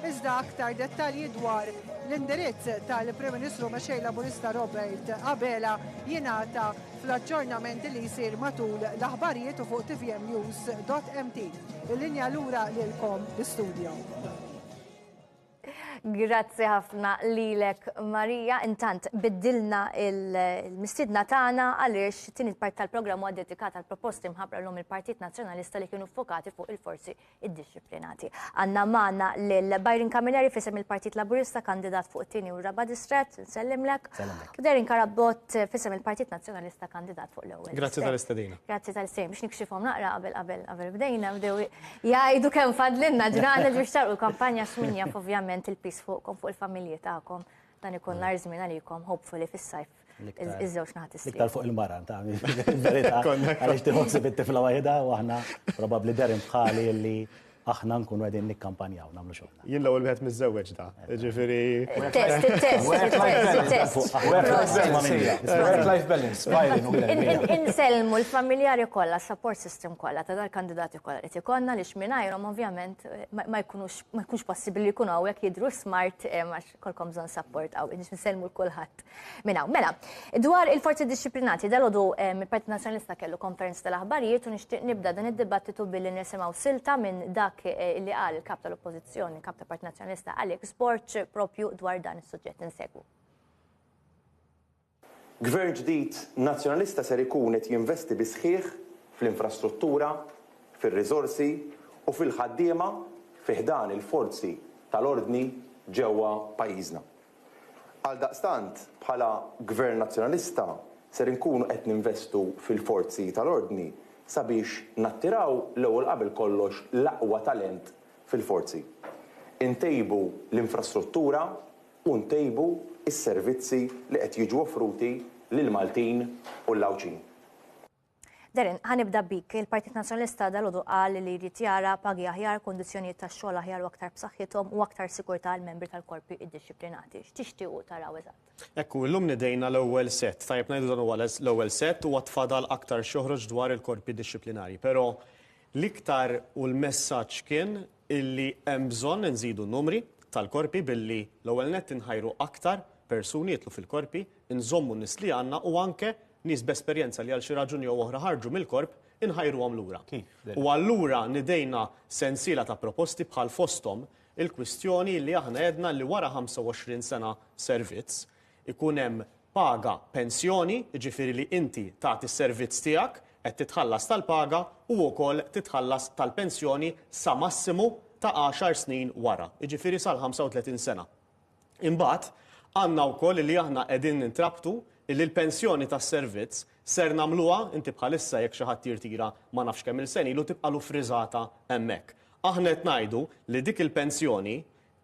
Iżda aktar dettalji dwar l-indirizz tal-Prim Ministru mexxej Laburista Robert Abela jingħata fl-aġġornamenti li jsir matul l-aħbarijiet u fuq tvmnews.mt. Il-linja lura lilkom l-istudio. Grazzi ħafna lilek Marija, intant biddilna il-mistidna tagħna għaliex tieni part tal-programm huwa dedikat għal proposti mħabbra l il-Partit Nazzjonalista li kienu fokati fuq il-forzi iddixxiplinati. Għandna magħna lil Byron Camilleri fisem il-Partit Laburista, kandidat fuq it-tieni u raba distret, nsellimlek. Darin Karabot fisem il-Partit Nazzjonalista, kandidat fuq l-ewwel. Grazzi tal-istedina. Grazzi tal-istedina biex nikxifhom naqra qabel bdejna bdew jgħidu kemm fadlinna ġranet biex tarqu l-kampanja x'minja ovvjament il fuqkom fuq il-familji tagħkom dan ikun nar żmien għalikom hopefully fis-sajf iż-żewġ naħat is-sir. Iktar fuq il-mara ta' verità għaliex tieħosib it-tifla waħda u aħna probabbli derim bħali li aħna nkunu qegħdin nikkampanjaw nagħmlu xogħol. Jien l-ewwel wieħed miż-żewweġ da. Ġifieri Work-life balance. Insellmu l-familjari kollha, support system kollha ta' dal-kandidati kollha qed ikollna li x'mingħajrhom ovvjament ma jkunx possibbli li jkunu hawnhekk jidhru smart għax kolkom bżonn support hawn biex nsellmu l kulħadd. Mela, dwar il-forzi dixxiplinati dal-għodu il-Partit Nazzjonalista kellu konferenza tal-aħbarijiet u nixtieq nibda dan id-dibattitu billi nisimgħu silta minn dak li qal il-kap tal-Oppożizzjoni, kap tal-Partit Nazzjonalista Alex Borch propju dwar dan is-suġġett insegwu. Gvern ġdid nazzjonalista ser ikun qed jinvesti bi sħiħ fl-infrastruttura, fir-riżorsi u fil-ħaddiema fih dan il-forzi tal-ordni ġewwa pajjiżna. Għaldaqstant bħala gvern nazzjonalista ser inkunu qed ninvestu fil-forzi tal-ordni sabiex nattiraw l-ewwel qabel kollox l-aqwa talent fil-forzi. Intejbu l-infrastruttura u ntejbu is-servizzi li qed jiġu offruti lil Maltin u l-Lawċin. Darin, ħanibda bik, il-Partit Nazzjonalista dal-għodu qal li jrid jara pagi aħjar, kondizzjonijiet tax-xogħol aħjar u aktar b'saħħithom u aktar sikurtà għal membri tal-korpi iddixxiplinati. X'tixtiequ taraw eżatt? Ekku, llum nidejna l-ewwel set. Tajjeb ngħidu dan huwa l-ewwel set u tfadal aktar xoħroġ dwar il-korpi dixxiplinari. Però l-iktar u l-messaġġ kien illi hemm bżonn nżidu n-numri tal-korpi billi l-ewwel nett inħajru aktar persuni jitlu fil-korpi, nżommu n-nies li għandna u anke nies b'esperjenza li għal xi raġuni jew oħra ħarġu mill-korp inħajruhom lura. U allura nidejna sensiela ta' proposti bħal fosthom il-kwistjoni li aħna għedna li wara 25 sena servizz ikun hemm paga pensjoni, jiġifieri li inti tagħti s-servizz tiegħek qed titħallas tal-paga u wkoll titħallas tal-pensjoni sa massimu ta' 10 snin wara, jiġifieri sal-35 sena. Imbagħad għandna wkoll li aħna qegħdin nintrabtu illi l-pensjoni tas-servizz ser nagħmluha inti bħalissa jekk xi ħadd jirtira ma nafx kemm il-sen ilu tibqa' friżata hemmhekk. Aħna qed ngħidu li dik il-pensjoni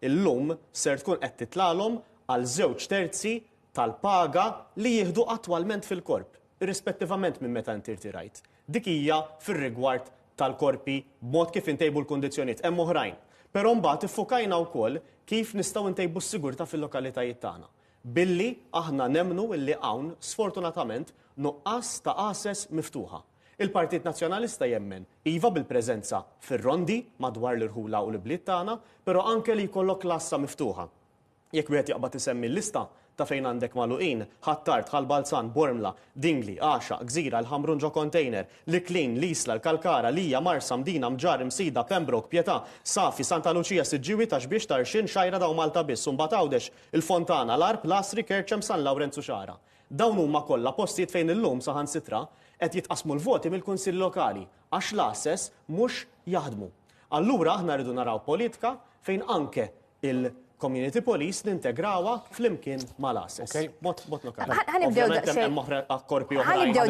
illum ser tkun qed titlalhom għal 2/3 tal-paga li jieħdu attwalment fil-korp, irrispettivament minn meta inti rtirajt. Dik hija fir-rigward tal-korpi b'mod kif intejbu l-kundizzjonijiet hemm oħrajn. Però mbagħad iffukajna wkoll kif nistgħu ntejbu s-sigurtà fil-lokalitajiet tagħna. Billi aħna nemnu illi hawn sfortunatament nuqqas ta' qases miftuħa. Il-Partit Nazzjonalista jemmen iva bil-preżenza fir-rondi madwar l-irħula u l-bliet tagħna, però anke li jkollok klassa miftuħa. Jekk wieħed jaqbad isemmi l-lista ta' fejn għandek Magħluqin, Ħattart, Ħalbalzan, Bormla, Dingli, Għaxa, Gżira, l-Ħamrun ġo Container, Liklin, Lisla, l-Kalkara, Lija, Marsa, Mdina, Mġar, Msida, Pembroke, Pjetà, Safi, Santa Luċija, Siġġiwi, Taxbiex, Tarxin, Xajra daw Malta biss, Mbagħad Għawdex, il-Fontana, L-Arp, Lasri, Kerċem, San Lawrenzu Xara. Dawn huma kollha postijiet fejn illum saħansitra qed jitqasmu l-voti mill-Kunsill Lokali għax l-assess mhux jaħdmu. Allura aħna rridu naraw politika fejn anke il-Community Police nintegrawha flimkien mal-assess. Mod lokali. Ħanibdew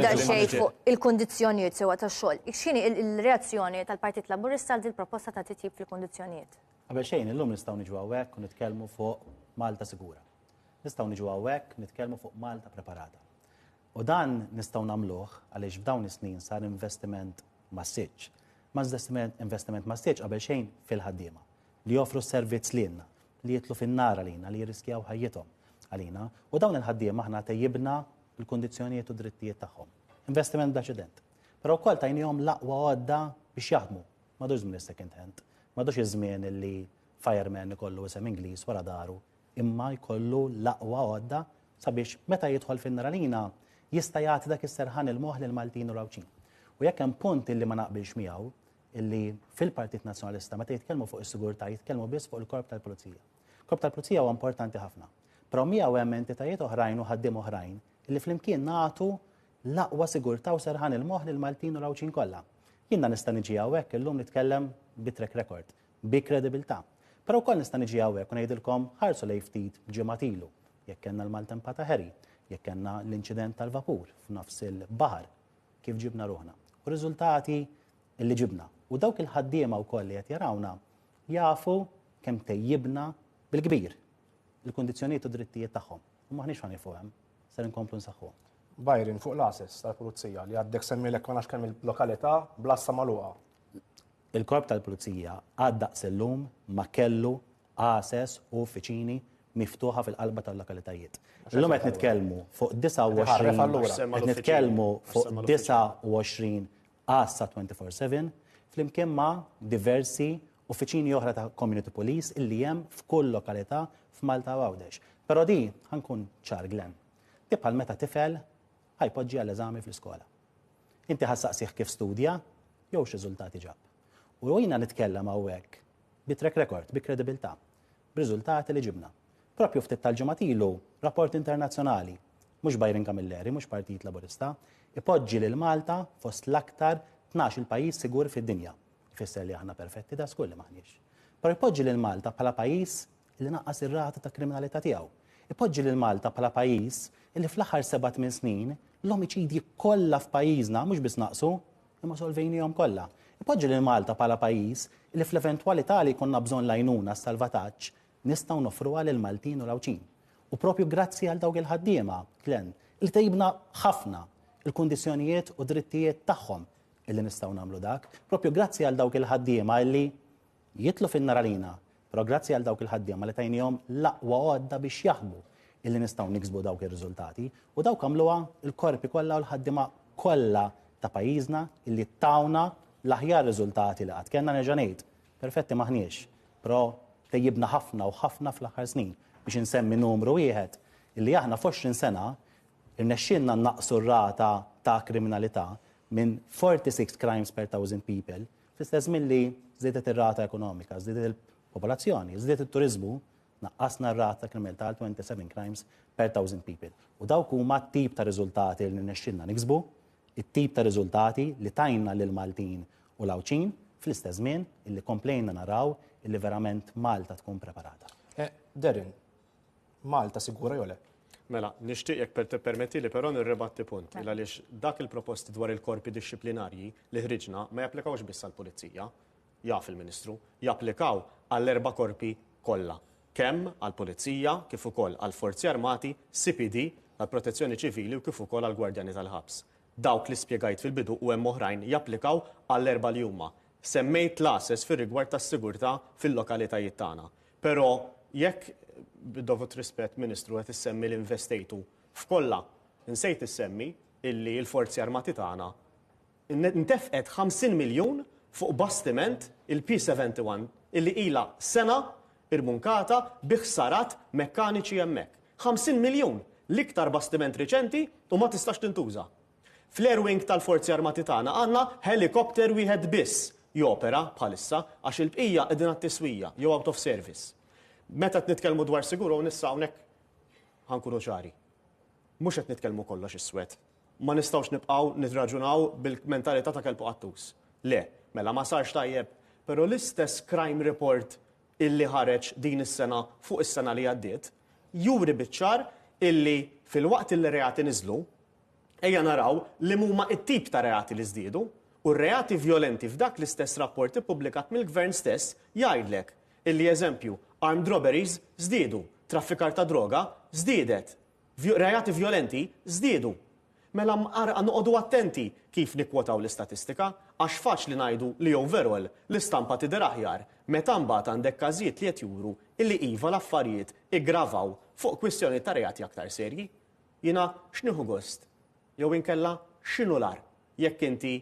daqsxejn fuq il-kundizzjonijiet sewwa tax-xogħol. X'inhi l-reazzjoni tal-Partit Laburista għal din proposta ta' titjib fil-kundizzjonijiet? Qabel xejn illum nistgħu niġu hawnhekk u nitkellmu fuq Malta sigura. Nistgħu niġu hawnhekk nitkellmu fuq Malta preparata. U dan nistgħu nagħmluh għaliex f'dawn is-snin sar investiment massiġġ. Ma investiment massiġġ qabel xejn fil-ħaddiema li joffru s-servizz lilna, li jitlu fin-nar għalina, li jirriskjaw ħajjithom għalina, u dawn il-ħaddiema aħna tejjibna l-kundizzjonijiet u drittijiet tagħhom. Investiment b'aċċident. Però wkoll tajnihom l-aqwa għodda biex jaħdmu. M'għadux żmien is-second hand, m'għadux iż-żmien illi fireman ikollu isem Ingliż wara daru, imma jkollu l-aqwa għodda sabiex meta jidħol fin-nar għalina jista' jagħti dak is-serħan il-moħħ lil Maltin u Lawċin. U jekk hemm punt illi ma naqbilx miegħu illi fil-Partit Nazzjonalista meta jitkellmu fuq is-sigurtà jitkellmu biss fuq il-korp tal-Pulizija. Korp tal-Pulizija huwa importanti ħafna. Però miegħu hemm entitajiet oħrajn u ħaddiem oħrajn illi flimkien nagħtu l-aqwa sigurtà u serħan il-moħħ lil Maltin u l-Awċin kollha. Jiena nista' niġi hawnhekk illum nitkellem bi track record, bi kredibilità. Però wkoll nista' niġi hawnhekk u ngħidilkom ħarsu lejn ftit ġimgħat ilu jekk kellna l-Maltempa ta' Ħeri, jekk kellna l-inċident tal-vapur f'nofs il-baħar, kif ġibna ruħna. U riżultati li ġibna. U dawk il-ħaddiema wkoll li qed jarawna jafu kemm tejjibna bil-kbir il-kundizzjonijiet u drittijiet tagħhom. U maħniex ħani fuqhom, ser inkomplu nsaħħuhom. Bajrin fuq l-assess tal-Pulizija li għaddek semmilek ma nafx kemm il-lokalità blassa magħluqa. Il-Korp tal-Pulizija għaddaq sellum ma kellu assess u uffiċini miftuħa fil-qalba tal-lokalitajiet. Illum qed nitkellmu fuq 29 assa 24/7 flimkien ma' diversi uffiċini oħra ta' community police illi hemm f'kull lokalità f'Malta u Għawdex. Però di ħankun ċar Glenn. Di bħal meta tifel ħajpoġġi għall-eżami fl-iskola. Inti ħassaqsih kif studja jew x'riżultati ġab. U jiena nitkellem hawnhekk bi track record, bi kredibilità, b'riżultati li ġibna. Propju ftit tal-ġimgħat ilu rapport internazzjonali, mhux Bajrin Kamilleri, mhux Partit Laburista, ipoġġi lil Malta fost l-aktar 12 pajjiż sigur fid-dinja. Ifisser li aħna perfetti da skulli maħniex. Però ipoġġi lil Malta bħala pajjiż li naqqas ir-rata ta' kriminalità tiegħu. Ipoġġi lil Malta bħala pajjiż li fl-aħħar 7-8 snin l-omiċidji kollha f'pajjiżna mhux biss naqsu, imma solvejnihom kollha. Ipoġġi lil Malta bħala pajjiż li fl-eventwalità li konna bżonn lajnuna s-salvataġġ nistgħu nofruha lil Maltin u l-Awċin. U propju grazzi għal dawk il-ħaddiema, Glenn, li tejbna ħafna il-kundizzjonijiet u drittijiet tagħhom illi nistgħu nagħmlu dak, propju grazzi għal dawk il-ħaddiema illi jitlu fin-naralina, però grazzi għal dawk il-ħaddiema li tajnihom l-aqwa għodda biex jaħdmu illi nistgħu niksbu dawk ir-riżultati u dawk għamluha il-korpi kollha u l-ħaddiema kollha ta' pajjiżna illi tawna l-aħjar riżultati li qatt kellna nerġa' ngħid. Perfetti maħniex, però tejjibna ħafna u ħafna fl-aħħar snin biex insemmi numru wieħed illi aħna f'20 sena irnexxielna naqsu r-rata ta' kriminalità minn 46 crimes per 1000 people, fl-istess milli żdiedet ir-rata ekonomika, żdiedet il-popolazzjoni, żdiedet it-turiżmu, naqqasna r-rata ta' kriminalità għal 27 crimes per 1000 people. U dawk huma t-tip ta' riżultati li nexxilna niksbu, it-tip ta' riżultati li tajna lil Maltin u l-Awċin fl-istess żmien illi komplejna naraw illi verament Malta tkun preparata. Derin, Malta sigura jew le? Mela, nixtieq jekk permetti li però nirribatti punt għaliex dak il-proposti dwar il-korpi dixxiplinarji li ħriġna ma japplikawx biss għall-Pulizija, jaf il-Ministru, japplikaw għall-erba' korpi kollha. Kemm għall-Pulizija, kif ukoll għall-Forzi Armati, CPD, għall-Protezzjoni Ċivili u kif ukoll għall-Gwardjani tal-Ħabs. Dawk li spjegajt fil-bidu u hemm oħrajn japplikaw għall-erba' li huma. Semmejt l-assess fir-rigward tas-sigurtà fil-lokalitajiet tagħna. Però jekk bid-dovut rispett Ministru qed issemmi l-investejtu f'kollha insejt issemmi illi l-Forzi Armati tagħna ntefqet 50 miljun fuq bastiment il-P71 illi ilha sena irmunkata bi ħsarat mekkaniċi hemmhekk. 50 miljun l-iktar bastiment riċenti u ma tistax tintuża. Fl-Air Wing tal-Forzi Armati tagħna għandna helikopter wieħed biss jopera bħalissa għax il-bqija qegħdin għat-tiswija jew out of service. Meta qed nitkellmu dwar siguru nissa hawnhekk ħankunu ċari. Mhux qed nitkellmu kollox is-swed. Ma nistgħux nibqgħu nitraġunaw bil-mentalità ta' kelbu qattus. Le, mela ma sarx tajjeb, però l-istess crime report illi ħareġ din is-sena fuq is-sena li għaddiet juri biċ-ċar illi fil-waqt illi reati niżlu ejja naraw li huma t-tip ta' reati li żdiedu u r-reati violenti f'dak l-istess rapport ippubblikat mill-Gvern stess jgħidlek illi eżempju armed robberies żdiedu, traffikar ta' droga żdiedet, reati violenti żdiedu. Mela noqogħdu attenti kif nikkwotaw l-istatistika għax faċli ngħidu li overall l-istampa tidher aħjar meta mbagħad għandek każijiet li qed juru illi iva l-affarijiet iggravaw fuq kwistjoni ta' reati aktar serji. Jiena x'nieħu gost jew inkella x'inhu lar jekk inti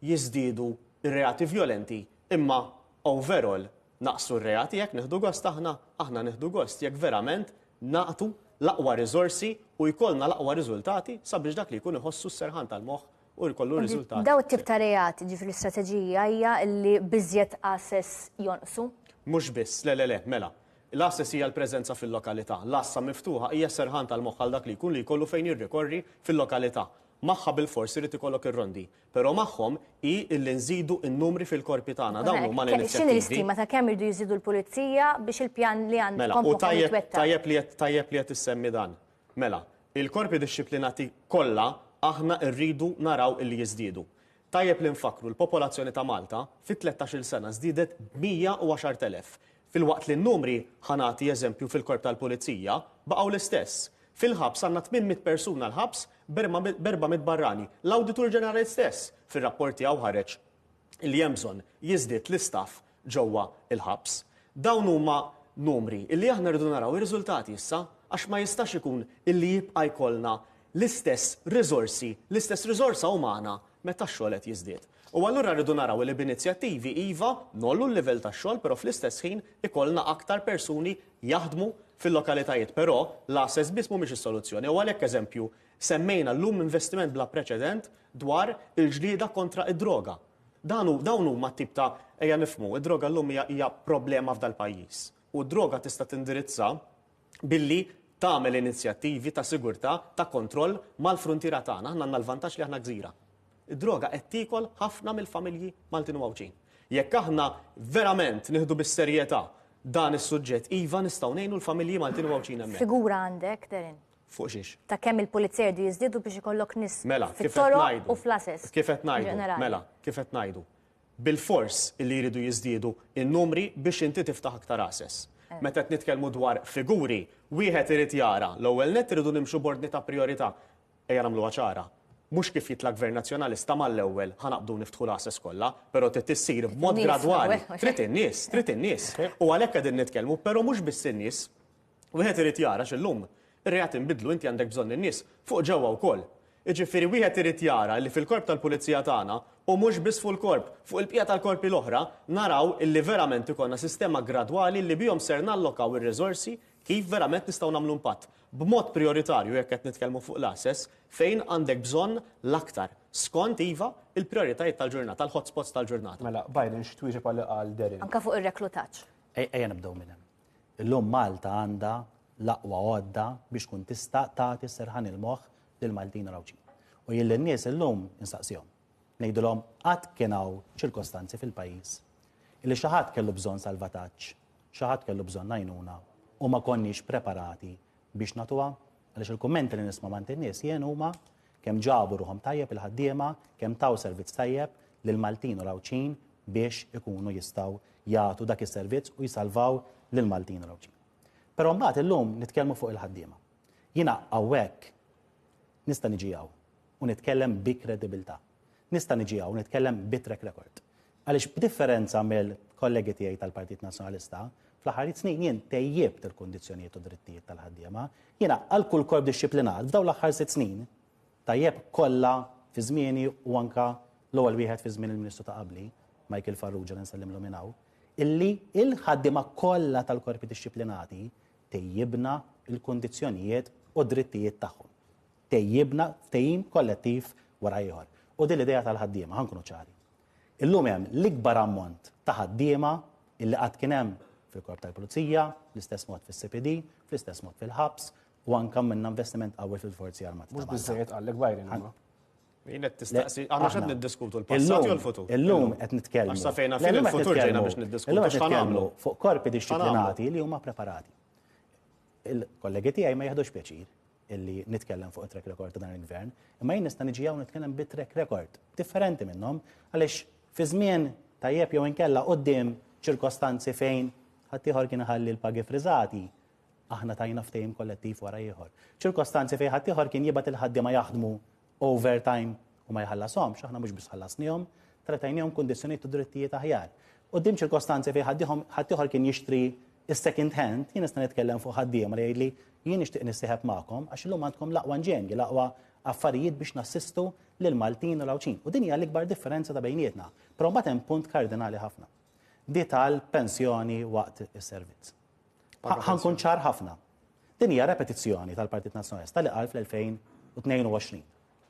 jiżdiedu ir-reati violenti imma overall naqsu r-reati jekk nieħdu gost aħna nieħdu gost jekk verament naqtu l-aqwa riżorsi u jkollna l-aqwa riżultati sabiex dak li jkun iħossu s-serħan tal-moħħ u jkollu riżultati. Daw it-tip ta' reati ġifri l-istrateġija hija li biżjed assess jonqsu? Mhux biss, le, mela. L-assess hija l-preżenza fil-lokalità. L-assa miftuħa hija serħan tal-moħħ għal dak li jkun li jkollu fejn jirrikorri fil-lokalità. Magħha bil-fors irid ikollok ir-rondi, però magħhom hi li nżidu n-numri fil-korpi tagħna dawn huma l-inizjattivi. X'inhi l-istima ta' kemm irdu jżidu l-pulizija biex il-pjan li għandkom tajjeb li qed issemmi dan. Mela, il-korpi dixxiplinati kollha aħna rridu naraw illi jiżdiedu. Tajjeb li nfakru l-popolazzjoni ta' Malta fit-13-il sena żdiedet 110,000. Fil-waqt li n-numri ħanati eżempju fil-korp tal-pulizija baqgħu l-istess. Fil-ħabs għandna 800 persuna l-ħabs b'400 barrani. L-Awditur Ġenerali stess fir-rapporti għaw ħareġ li hemm bżonn jiżdied l-istaff ġewwa il-ħabs. Dawn huma numri illi aħna rridu naraw ir-riżultati issa għax ma jistax ikun illi jibqa' jkollna l-istess riżorsa umana meta x-xogħol qed jiżdied. U allura rridu naraw li b'inizjattivi iva nollu l-livell tax-xogħol, però fl-istess ħin ikollna aktar persuni jaħdmu fil-lokalitajiet, però l-assess biss mhumiex is-soluzzjoni. U għalhekk eżempju semmejna llum investiment bla preċedent dwar il-ġlieda kontra id-droga. Dawn huma tip ta' ejja nifhmu, id-droga llum hija problema f'dal pajjiż. U d-droga tista' tindirizza billi tagħmel inizjattivi ta' sigurtà ta' kontroll mal-fruntiera tagħna, aħna għandna l-vantaġġ li aħna gżira. Id-droga qed tikol ħafna mill-familji Maltin u Mawġin. Jekk aħna verament nieħdu bis-serjetà dan is-suġġett iva nistgħu ngħinu l-familji Maltin u Mawġin hemmhekk. Figura għandek, Derin? Fuq xiex? Ta' kemm il-pulizija jridu jiżdiedu biex ikollok nies fit-toroq u fl-assess. Kif qed ngħidu? Bil-fors illi jridu jiżdiedu in-numri biex inti tiftaħ aktar assess. Meta qed nitkellmu dwar figuri, wieħed irid jara l-ewwel nett iridu nimxu b'ordni ta' priorità. Ejja nagħmluha ċara. Mhux kif jitla gvern nazzjonalista mal-ewwel ħanaqbdu niftħu l-assess kollha, però trid tissir b'mod gradwali. Trid in-nies. U għalhekk qegħdin nitkellmu, però mhux biss in-nies. Wieħed irid jara x'illum ir-reat inbidlu inti għandek bżonn in-nies fuq ġewwa wkoll. Jiġifieri wieħed irid jara li fil-korp tal-pulizija tagħna u mhux biss fuq il-korp, fuq il-bqija tal-korpi l-oħra naraw illi verament ikollna sistema gradwali li bihom ser nallokaw ir-riżorsi kif verament nistgħu nagħmlu impatt. B'mod prioritarju jekk qed nitkellmu fuq l-assess fejn għandek bżonn l-aktar skont iva il-prijoritajiet tal-ġurnata, tal-hotspots tal-ġurnata. Mela, Biden x'twieġeb għal Derin. Anka fuq ir-reklutaġġ. Ejja nibdew minn hemm. Illum Malta għandha l-aqwa għodda biex tkun tista' tagħti serħan il-moħħ lil Maltin u Mawġin. U jilli n-nies illum instaqsihom. Ngħidulhom qatt kien hawn ċirkostanzi fil-pajjiż illi xi ħadd kellu bżonn salvataġġ, xi ħadd kellu bżonn għajnuna u ma konniex preparati biex natuha, għaliex il-kummenti li nisma' mant in-nies jien huma kemm ġabu ruhom tajjeb il-ħaddiema, kemm taw servizz tajjeb lil Maltin u Mawġin biex ikunu jistgħu jagħtu dak is-servizz u jisalvaw lil Maltin u Mawġin. Però mbagħad illum nitkellmu fuq il-ħaddiema. Jiena hawnhekk nista' niġi hawn u nitkellem bi kredibilità. Nista' niġi hawn u nitkellem bi track record. Għaliex b'differenza mill-kollegi tiegħi tal-Partit Nazzjonalista, fl-aħħarijiet snin jien tejjibt il-kundizzjonijiet u drittijiet tal-ħaddiema. Jiena għal kull korp dixxiplinat f'dawn l-aħħar 6 snin tajjeb kollha fi żmieni u anke l-ewwel wieħed fi żmien il-Ministru ta' qabli, Michael Farrugia li nsellimlu minn hawn, illi il-ħaddiema kollha tal-korpi dixxiplinati tejjibna il-kundizzjonijiet u drittijiet tagħhom. Tejjibna ftehim kollettiv wara ieħor. U din l-idea tal-ħaddiema ħankunu ċari. Illum hemm l-ikbar ammont ta' ħaddiema illi qatt kien hemm fil-korp tal-Pulizija, fl-istess mod fis-CPD, fl-istess mod fil-ħabs u anke minna investiment qawwi fil-Forzi Armati. Mhux biżżejjed qallek Biden imma. Jien qed tistaqsi, aħna x'qed niddiskutu l-passat jew l-futur? Illum qed nitkellmu. Għax fejna fil-futur ġejna biex niddiskutu x'ħanagħmlu fuq korpi dixxiplinati li huma preparati. Il-kollegi tiegħi ma jaħdux pjaċir illi nitkellem fuq track record ta' dan il-gvern, imma jien nista' niġi hawn nitkellem bi track record differenti minnhom għaliex fi żmien tajjeb jew inkella quddiem ċirkostanzi fejn ħadd ieħor kien iħalli l-pagi friżati, aħna tajna ftehim kollettiv wara ieħor. Ċirkostanzi fejn ħadd ieħor kien jibgħat il-ħaddiema jaħdmu overtime u ma jħallashomx, aħna mhux biss ħallasnihom, trattajnihom kundizzjonijiet u drittijiet aħjar. Quddiem ċirkostanzi fejn ħadd ieħor kien jixtri is-second hand, jien nista' nitkellem fuq ħaddiema li jgħidli jien nixtieq nissieħeb magħkom għax illum għandkom l-aqwa inġenji, l-aqwa affarijiet biex nassistu lil Maltin u Mawġin. U din hija l-ikbar differenza ta' bejnietna. Però mbagħad hemm punt kardinali ħafna. Di tal-pensjoni waqt is-servizz. Ħankun ċar ħafna. Din hija repetizzjoni tal-Partit Nazzjonalista li qal fl-2022.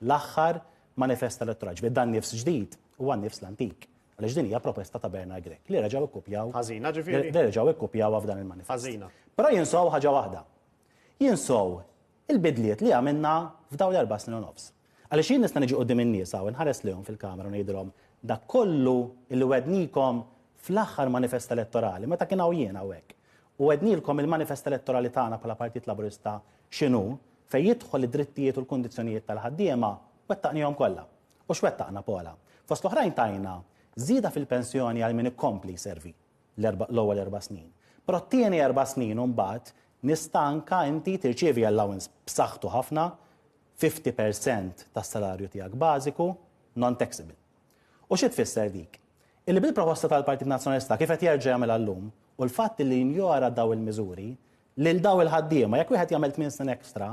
L-aħħar manifest elettorali ġbir dan nifs ġdid u għan nifs l-antik. Għaliex din hija proposta ta' Bernard Grek li reġgħu ikkupjaw. Ħażina ġifieri. Li reġgħu ikkupjaw f'dan il-manifest. Ħażina. Però jinsow ħaġa waħda. Jinsow il-bidliet li għamilna f'dawn l-4 snin u nofs. Għaliex jien nista' niġi qudiem in-nies hawn inħares lihom fil-kamera u ngħidilhom dak kollu illi wednikom fl-aħħar manifest elettorali, meta kien hawn jien hawnhekk. U wednilkom il-manifest elettorali tagħna bħala Partit Laburista x'inhu fejn jidħol id-drittijiet u l-kundizzjonijiet tal-ħaddiema wettaqnihom kollha. U x'wettaqna Pola? Fost l-oħrajn tajna żieda fil-pensjoni għal min ikompli servi l-ewwel 4 snin. Però t-tieni 4 snin mbagħad nista' anke inti tirċievi allowance b'saħħtu ħafna 50% tas-salarju tiegħek bażiku non-taxable. U xi tfisser dik? Illi bil-proposta tal-Partit Nazzjonalista kif qed jerġa' jagħmel llum u l-fatt li jinjora daw il-miżuri lil daw il-ħaddiema jekk wieħed jagħmel 8 snin ekstra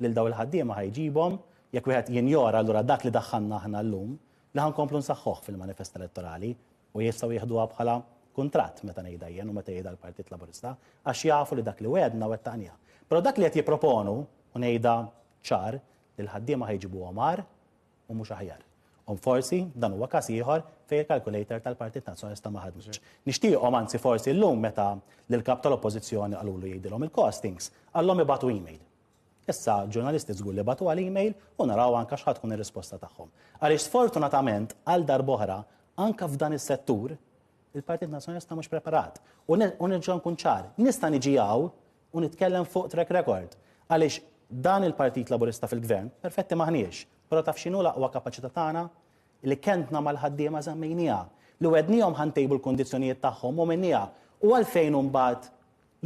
lil daw il-ħaddiema ħajġibhom jekk wieħed jinjora allura dak li daħħalna aħna llum li ħankomplu nsaħħuh fil-manifest elettorali u jistgħu jieħduha bħala kuntratt meta ngħidha jien u meta jgħidha l-Partit Laburista għax jafu li dak li wedna wettaqniha. Però dak li qed jipproponu u ngħidha ċar li l-ħaddiema ħajġibuhom għar u mhux aħjar. Forsi dan huwa każ ieħor fejn il-calculator tal-Partit Nazzjonalista ma ħadmitx. Nixtieqhom anzi forsi llum meta lill-kap tal-Oppożizzjoni qalulu jgħidilhom il-costings għallhom ibatu email. Issa ġurnalisti żgur li batu għal email u naraw anke x'ħad tkun ir-risposta tagħhom. Għaliex sfortunatament għal darb'oħra anke f'dan is-settur il-Partit Nazzjonalista mhux preparat. U nerġa' nkun ċar, nista' niġi hawn u nitkellem fuq track record. Għaliex dan il-Partit Laburista fil-Gvern perfetti maħniex, però taf x'inhu l-aqwa kapaċità tagħna li kentna mal-ħaddiema żammejniha, li wednihom ħantejbu l-kundizzjonijiet tagħhom u minnija u għalfejn mbagħad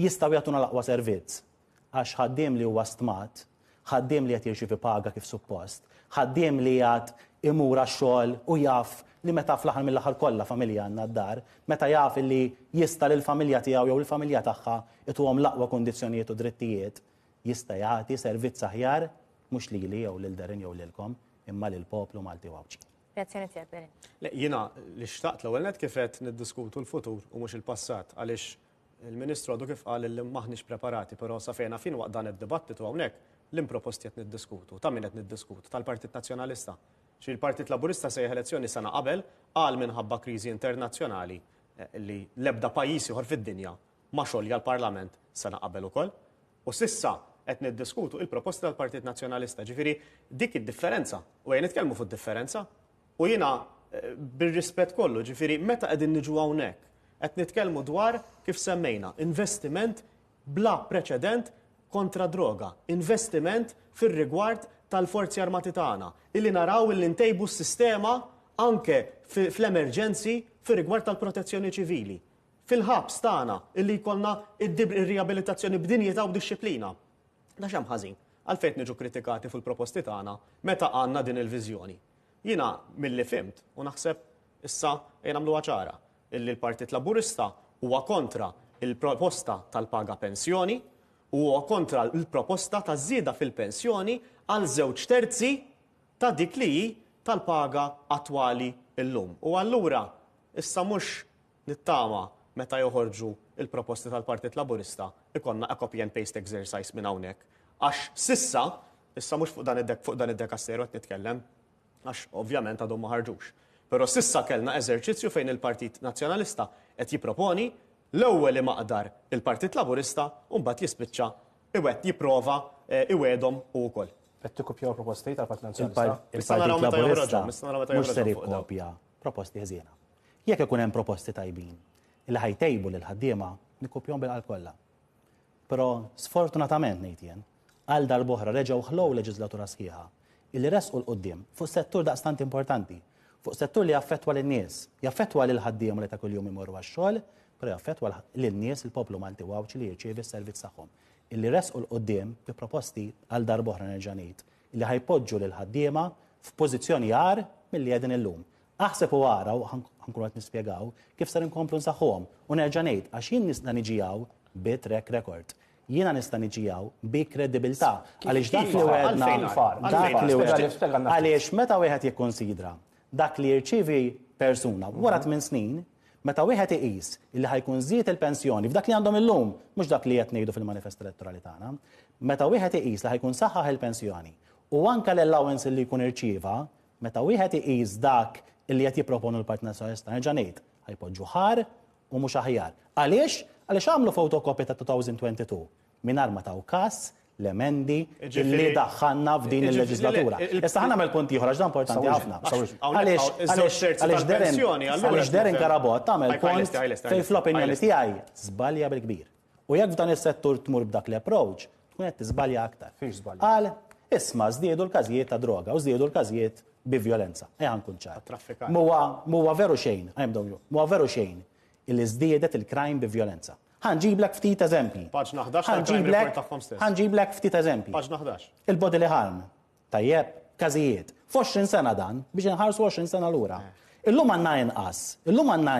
jistgħu jagħtuna l-aqwa servizz. Għax ħaddiem li huwa stmat, ħaddiem li qed jirċievi paga kif suppost, ħaddiem li qed imur għax-xogħol u jaf li meta fl-aħħar mill-aħħar kollha familja għandna d-dar, meta jaf li jista' lill-familja tiegħu jew il-familja tagħha ituhom l-aqwa kundizzjonijiet u drittijiet, jista' jagħti servizz aħjar mhux lili jew lil darin jew lilkom imma lill-poplu Malti u Awċi. Reazzjoni tiegħek Berin. Jiena li xtaqt l-ewwel net kif qed niddiskutu l-futur u mhux il-passat għaliex il-Ministru għadu kif qal li maħniex preparati, però sa fejna fin waqt dan id-dibattitu hawnhekk l-improposti qed niddiskutu. Ta' min qed niddiskutu tal-Partit Nazzjonalista. Xi l-Partit Laburista sejħ elezzjoni sena qabel qal minħabba kriżi internazzjonali li l-ebda pajjiż ieħor fid-dinja ma xogħol l-Parlament sena qabel ukoll. U sissa qed niddiskutu il-proposti tal-Partit Nazzjonalista. Ġifieri dik id-differenza u jien nitkellmu fuq differenza u jiena bir-rispett kollu, ġifieri meta qegħdin niġu hawnhekk qed nitkellmu dwar kif semmejna investiment bla preċedent kontra droga, investiment fir-rigward tal-forzi armati tagħna, illi naraw illi ntejbu s-sistema anke fl-emerġenzi fir-rigward tal-protezzjoni ċivili. Fil-ħabs tagħna illi jkollna ir-riabilitazzjoni b'dinjità u b'dixxiplina. Da xemm ħażin, għalfejn niġu kritikati fil-proposti tagħna meta għandna din il-viżjoni. Jiena milli fimt u naħseb issa jien nagħmluha ċara illi l-Partit Laburista huwa kontra il-proposta tal-paga pensjoni u huwa kontra il-proposta ta' żieda fil-pensjoni għal 2/3 ta' dik li hi tal-paga attwali llum. U allura issa mhux nittama meta joħorġu il-proposti tal-Partit Laburista ikonna a copy and paste exercise minn hawnhekk. Għax sissa, issa mhux fuq dan id-dekasseru qed nitkellem, għax ovvjament għadhom ma ħarġux. Però sissa kellna eżerċizzju fejn il-Partit Nazzjonalista qed jipproponi l-ewwel imaqdar il-Partit Laburista u mbagħad jispiċċa jipprova iwedhom u wkoll. Qed tikkupjaw proposti tal-Partit Nazzjonalista. Il-Partit Laburista mhux se jikkopja proposti ħżiena. Jekk ikun hemm proposti tajbin li ħajtejbu lil ħaddiema nikkupjahom bil-qalb kollha. Però sfortunatament ngħid jien għal darb'oħra reġgħu ħlow leġislatura sħiħa illi resqu l-qudiem fuq settur daqstant importanti, fuq settur li jaffettwa lin-nies, jaffettwa lil ħaddiema li ta' kuljum imorru għax-xogħol, però jaffettwa lin-nies il-poplu Malti u Awċi li jirċievi s-servizz tagħhom. Illi resqu l-qudiem bi proposti għal darb'oħra nerġa' ngħid illi ħajpoġġu lil ħaddiema f'pożizzjoni għar milli qegħdin illum. Aħseb u għara u ħankunu qed nispjegaw kif ser inkomplu nsaħħuhom u nerġa' ngħid għax jien nista' niġijaw bi track record. Jiena nista' niġijaw bi kredibilità għaliex dak li wedna għaliex meta wieħed jikkonsidra dak li jirċievi persuna wara 8 snin, meta wieħed iqis illi ħajkun żied il-pensjoni f'dak li għandhom illum, mhux dak li qed ngħidu fil-manifest elettorali tagħna, meta wieħed iqis li ħajkun saħħaħ il-pensjoni u anke l-allowance li jkun irċieva, meta wieħed iqis dak illi qed jipproponu l-Partit Nazzjonalista. Nerġa' ngħid, ħajpoġġu ħar u mhux aħjar. Għaliex? Għaliex għamlu fotokopi ta' 2022 mingħajr ma taw każ l-emendi li daħħalna f'din il-leġislatura. Issa ħana punt ieħor għax dan importanti ħafna. Għaliex Derin Karabot tagħmel punt fejn fl-opinjoni tiegħi żbalja bil-kbir. U jekk f'dan is-settur tmur b'dak l-approach, tkun qed tiżbalja aktar. Qal isma' żdiedu l-każijiet ta' droga u żdiedu l-każijiet bi violenza. Ejja nkun ċar. Muwa veru xejn, muwa veru xejn illi żdiedet il-crime bi violenza. Ħanġiblek ftit eżempji. Paġna 11 tal-crime report tagħhom stess. Ħanġiblek ftit eżempji. Paġna 11. Il-bodily harm. Tajjeb, każijiet. F'20 sena dan biex inħarsu 20 sena lura. Illum għandna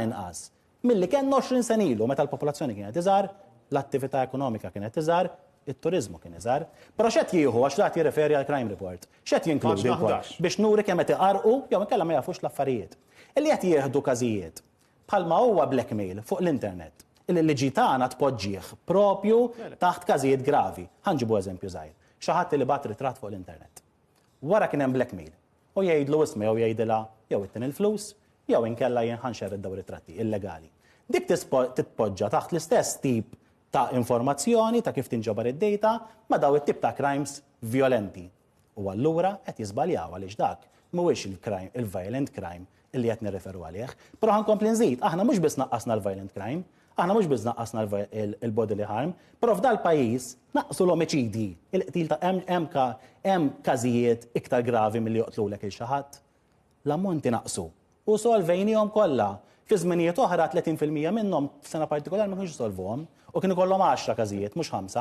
inqas. Milli kien 20 sen ilu meta l-popolazzjoni kienet iżgħar, l-attività ekonomika kienet iżgħar, it-turizmu kien iżgħar. Però x'qed jieħu għax dak jirreferi għal crime report. X'qed jinkludi biex nuri kemm qed iqarqu jew inkella ma jafux l-affarijiet. Illi qed jieħdu każijiet bħalma huwa blackmail fuq l-internet. Il-liġi tagħna tpoġġih propju taħt każijiet gravi. Ħanġibu eżempju żgħir. Xi ħadd li bat ritratt fuq l-internet. Wara kien hemm blackmail. U jgħidlu isma' jew jgħidilha jew ittien il-flus jew inkella jinħanxer id-daw ritratti illegali. Dik titpoġġa taħt l-istess tip ta' informazzjoni ta' kif tinġabar id-data ma' daw it-tip ta' crimes violenti. U allura qed jiżbaljaw għaliex dak mhuwiex il-violent crime illi qed nirreferu għalih. Però ħankompli nżid, aħna mhux biss naqqasna l-violent crime, aħna mhux biss naqqasna il-bodily harm, però f'dal pajjiż naqsu l-omiċidi, il-qtil ta' hemm każijiet iktar gravi milli joqtlulek il xi ħadd. L-ammonti naqsu. U solvejnihom kollha. Fi żminijiet oħra 30% minnhom f'sena partikolari ma kienx isolvuhom u kienu kollhom 10 każijiet mhux 5.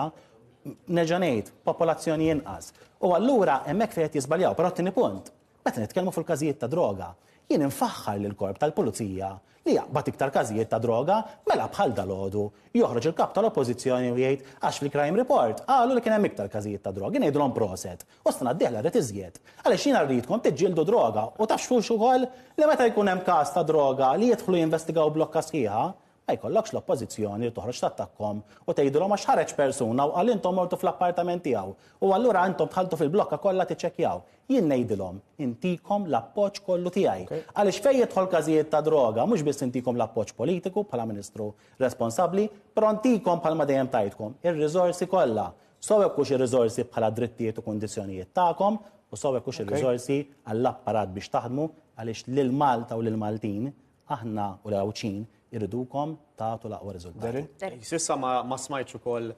Nerġa' ngħid, popolazzjoni inqas. U allura hemmhekk fejn qed jiżbaljaw, però tieni punt, meta nitkellmu fuq każijiet ta' droga, jien infaħħar lill-korp tal-pulizija li jaqbad iktar każijiet ta' droga mela bħal dalgħodu joħroġ il-kap tal-oppożizzjoni u jgħid għax fil-crime report qalu li kien hemm iktar każijiet ta' droga, ngħidulhom proset. U sta ngħaddieħla rid iżjed. Għaliex jien rridkom tiġġieldu droga u taf xulx ukoll li meta jkun hemm każ ta' droga li jidħlu jinvestigaw blokka sħiħa, ma jkollokx l-oppożizzjoni li toħroġ tattakkom u tgħidulhom għax ħareġ persuna u qal intom mortu fl-appartament tiegħu u allura intom tħalltu fil-blokka kollha tiċċekkjaw. Jien ngħidilhom intikom l-appoġġ kollu tiegħi. Għaliex fejn jidħol każijiet ta' droga mhux biss intikom l-appoġġ politiku bħala Ministru responsabbli, però intikom bħalma dejjem tajtkom ir-riżorsi kollha. Sowekux ir-riżorsi bħala drittijiet u kundizzjonijiet tagħkom u sowekux ir-riżorsi għall-apparat biex taħdmu għaliex lil Malta u lil Maltin aħna u l-Awċin irridukom tagħtu l-aqwa riżultati. Sissa ma smajtx ukoll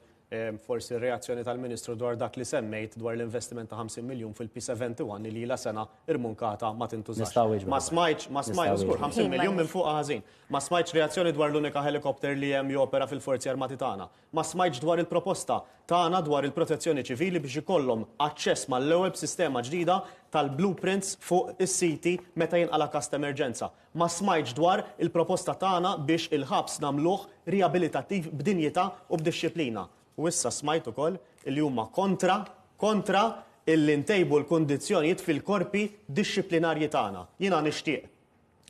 forsi r-reazzjoni tal-Ministru dwar dak li semmejt dwar l-investiment ta' 50 miljun fil-P71 li la sena irmunkata ma tintużax. Ma smajtx, żgur 50 miljun minn fuq ħażin. Ma smajtx reazzjoni dwar l-unika helikopter li hemm jopera fil-Forzi Armati tagħna. Ma smajtx dwar il-proposta tagħna dwar il-protezzjoni ċivili biex ikollhom aċċess mal-ewwel b'sistema ġdida tal-blueprints fuq is-siti meta jinqala każ ta' emerġenza. Ma smajtx dwar il-proposta tagħna biex il-ħabs nagħmluh riabilitattiv b'dinjità u b'dixxiplina. U issa smajt ukoll li huma kontra illi ntejbu l-kundizzjonijiet fil-korpi dixxiplinarji tagħna. Jiena nixtieq.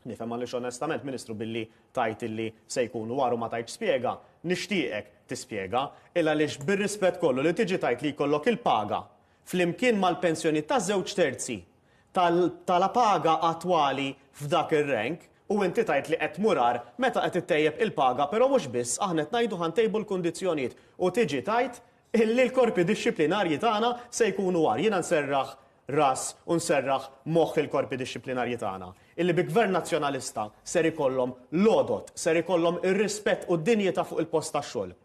Nifhem għaliex onestament Ministru billi tajt illi se jkunu waru ma tajt spjega, nixtieqek tispjega illa għaliex bir-rispett kollu li tiġi tajt li jkollok il-paga flimkien mal-pensjoni ta' żewġ terzi tal-paga attwali f'dak ir-rank u inti tajt li qed murar meta qed ittejjeb il-paga, però mhux biss aħna qed ngħidu ħantejbu l-kundizzjonijiet u tiġi tajt illi l-korpi dixxiplinarji tagħna se jkunu war. Jiena nserraħ ras u nserraħ moħħ il-korpi dixxiplinarji tagħna illi bi gvern nazzjonalista ser ikollhom l-għodot, ser ikollhom ir-rispett u d-dinjità fuq il-post tax-xogħol.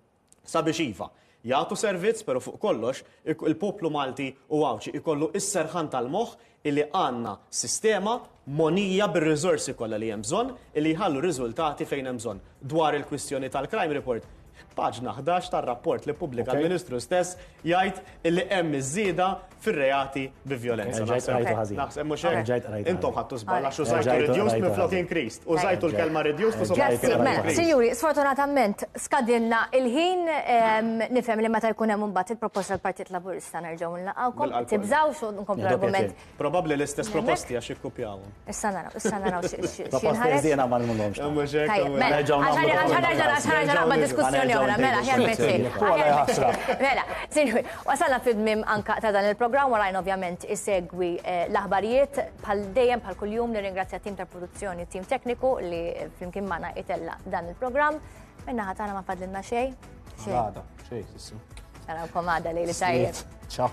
Sabiex iva, jagħtu servizz, però fuq kollox il-poplu Malti u Awċi ikollu is-serħan tal-moħħ illi għandna sistema monija bir-riżorsi kollha li hemm bżonn illi jħallu riżultati fejn hemm bżonn. Dwar il-kwistjoni tal-crime report, paġna 11 tar-rapport li pubblika l-Ministru stess jgħid illi hemm iż-żieda fir-reati bi vjolenza. Naħseb mhux hekk. Intom ħadtu żball għax użajtu reduced minn increased. Użajtu l-kelma reduced u Mela, Sinjuri, sfortunatament skadilna il-ħin nifhem li meta jkun hemm imbagħad il-proposta tal-Partit Laburista nerġgħu nlaqgħukom, tibżawx u nkomplu l-argument. Probabbli l-istess proposti għax ikkupjawhom. Issa naraw xi Proposti żiena ma nmulhomx. diskussjoni kwistjoni oħra, mela, Mela, sinjur, wasalna fid-mim anka ta' dan il-programm, warajn ovvjament isegwi l-aħbarijiet bħal dejjem bħal kuljum nirringrazzja tim tal-produzzjoni u tim tekniku li flimkien magħna itella dan il-programm. Minna ħatana ma fadlilna xejn. Għada, xej, sissu. Sarawkom għada lejli tajjeb. Ciao.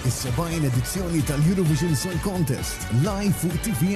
Is-70 edizzjoni tal-Eurovision Song Contest live fuq TV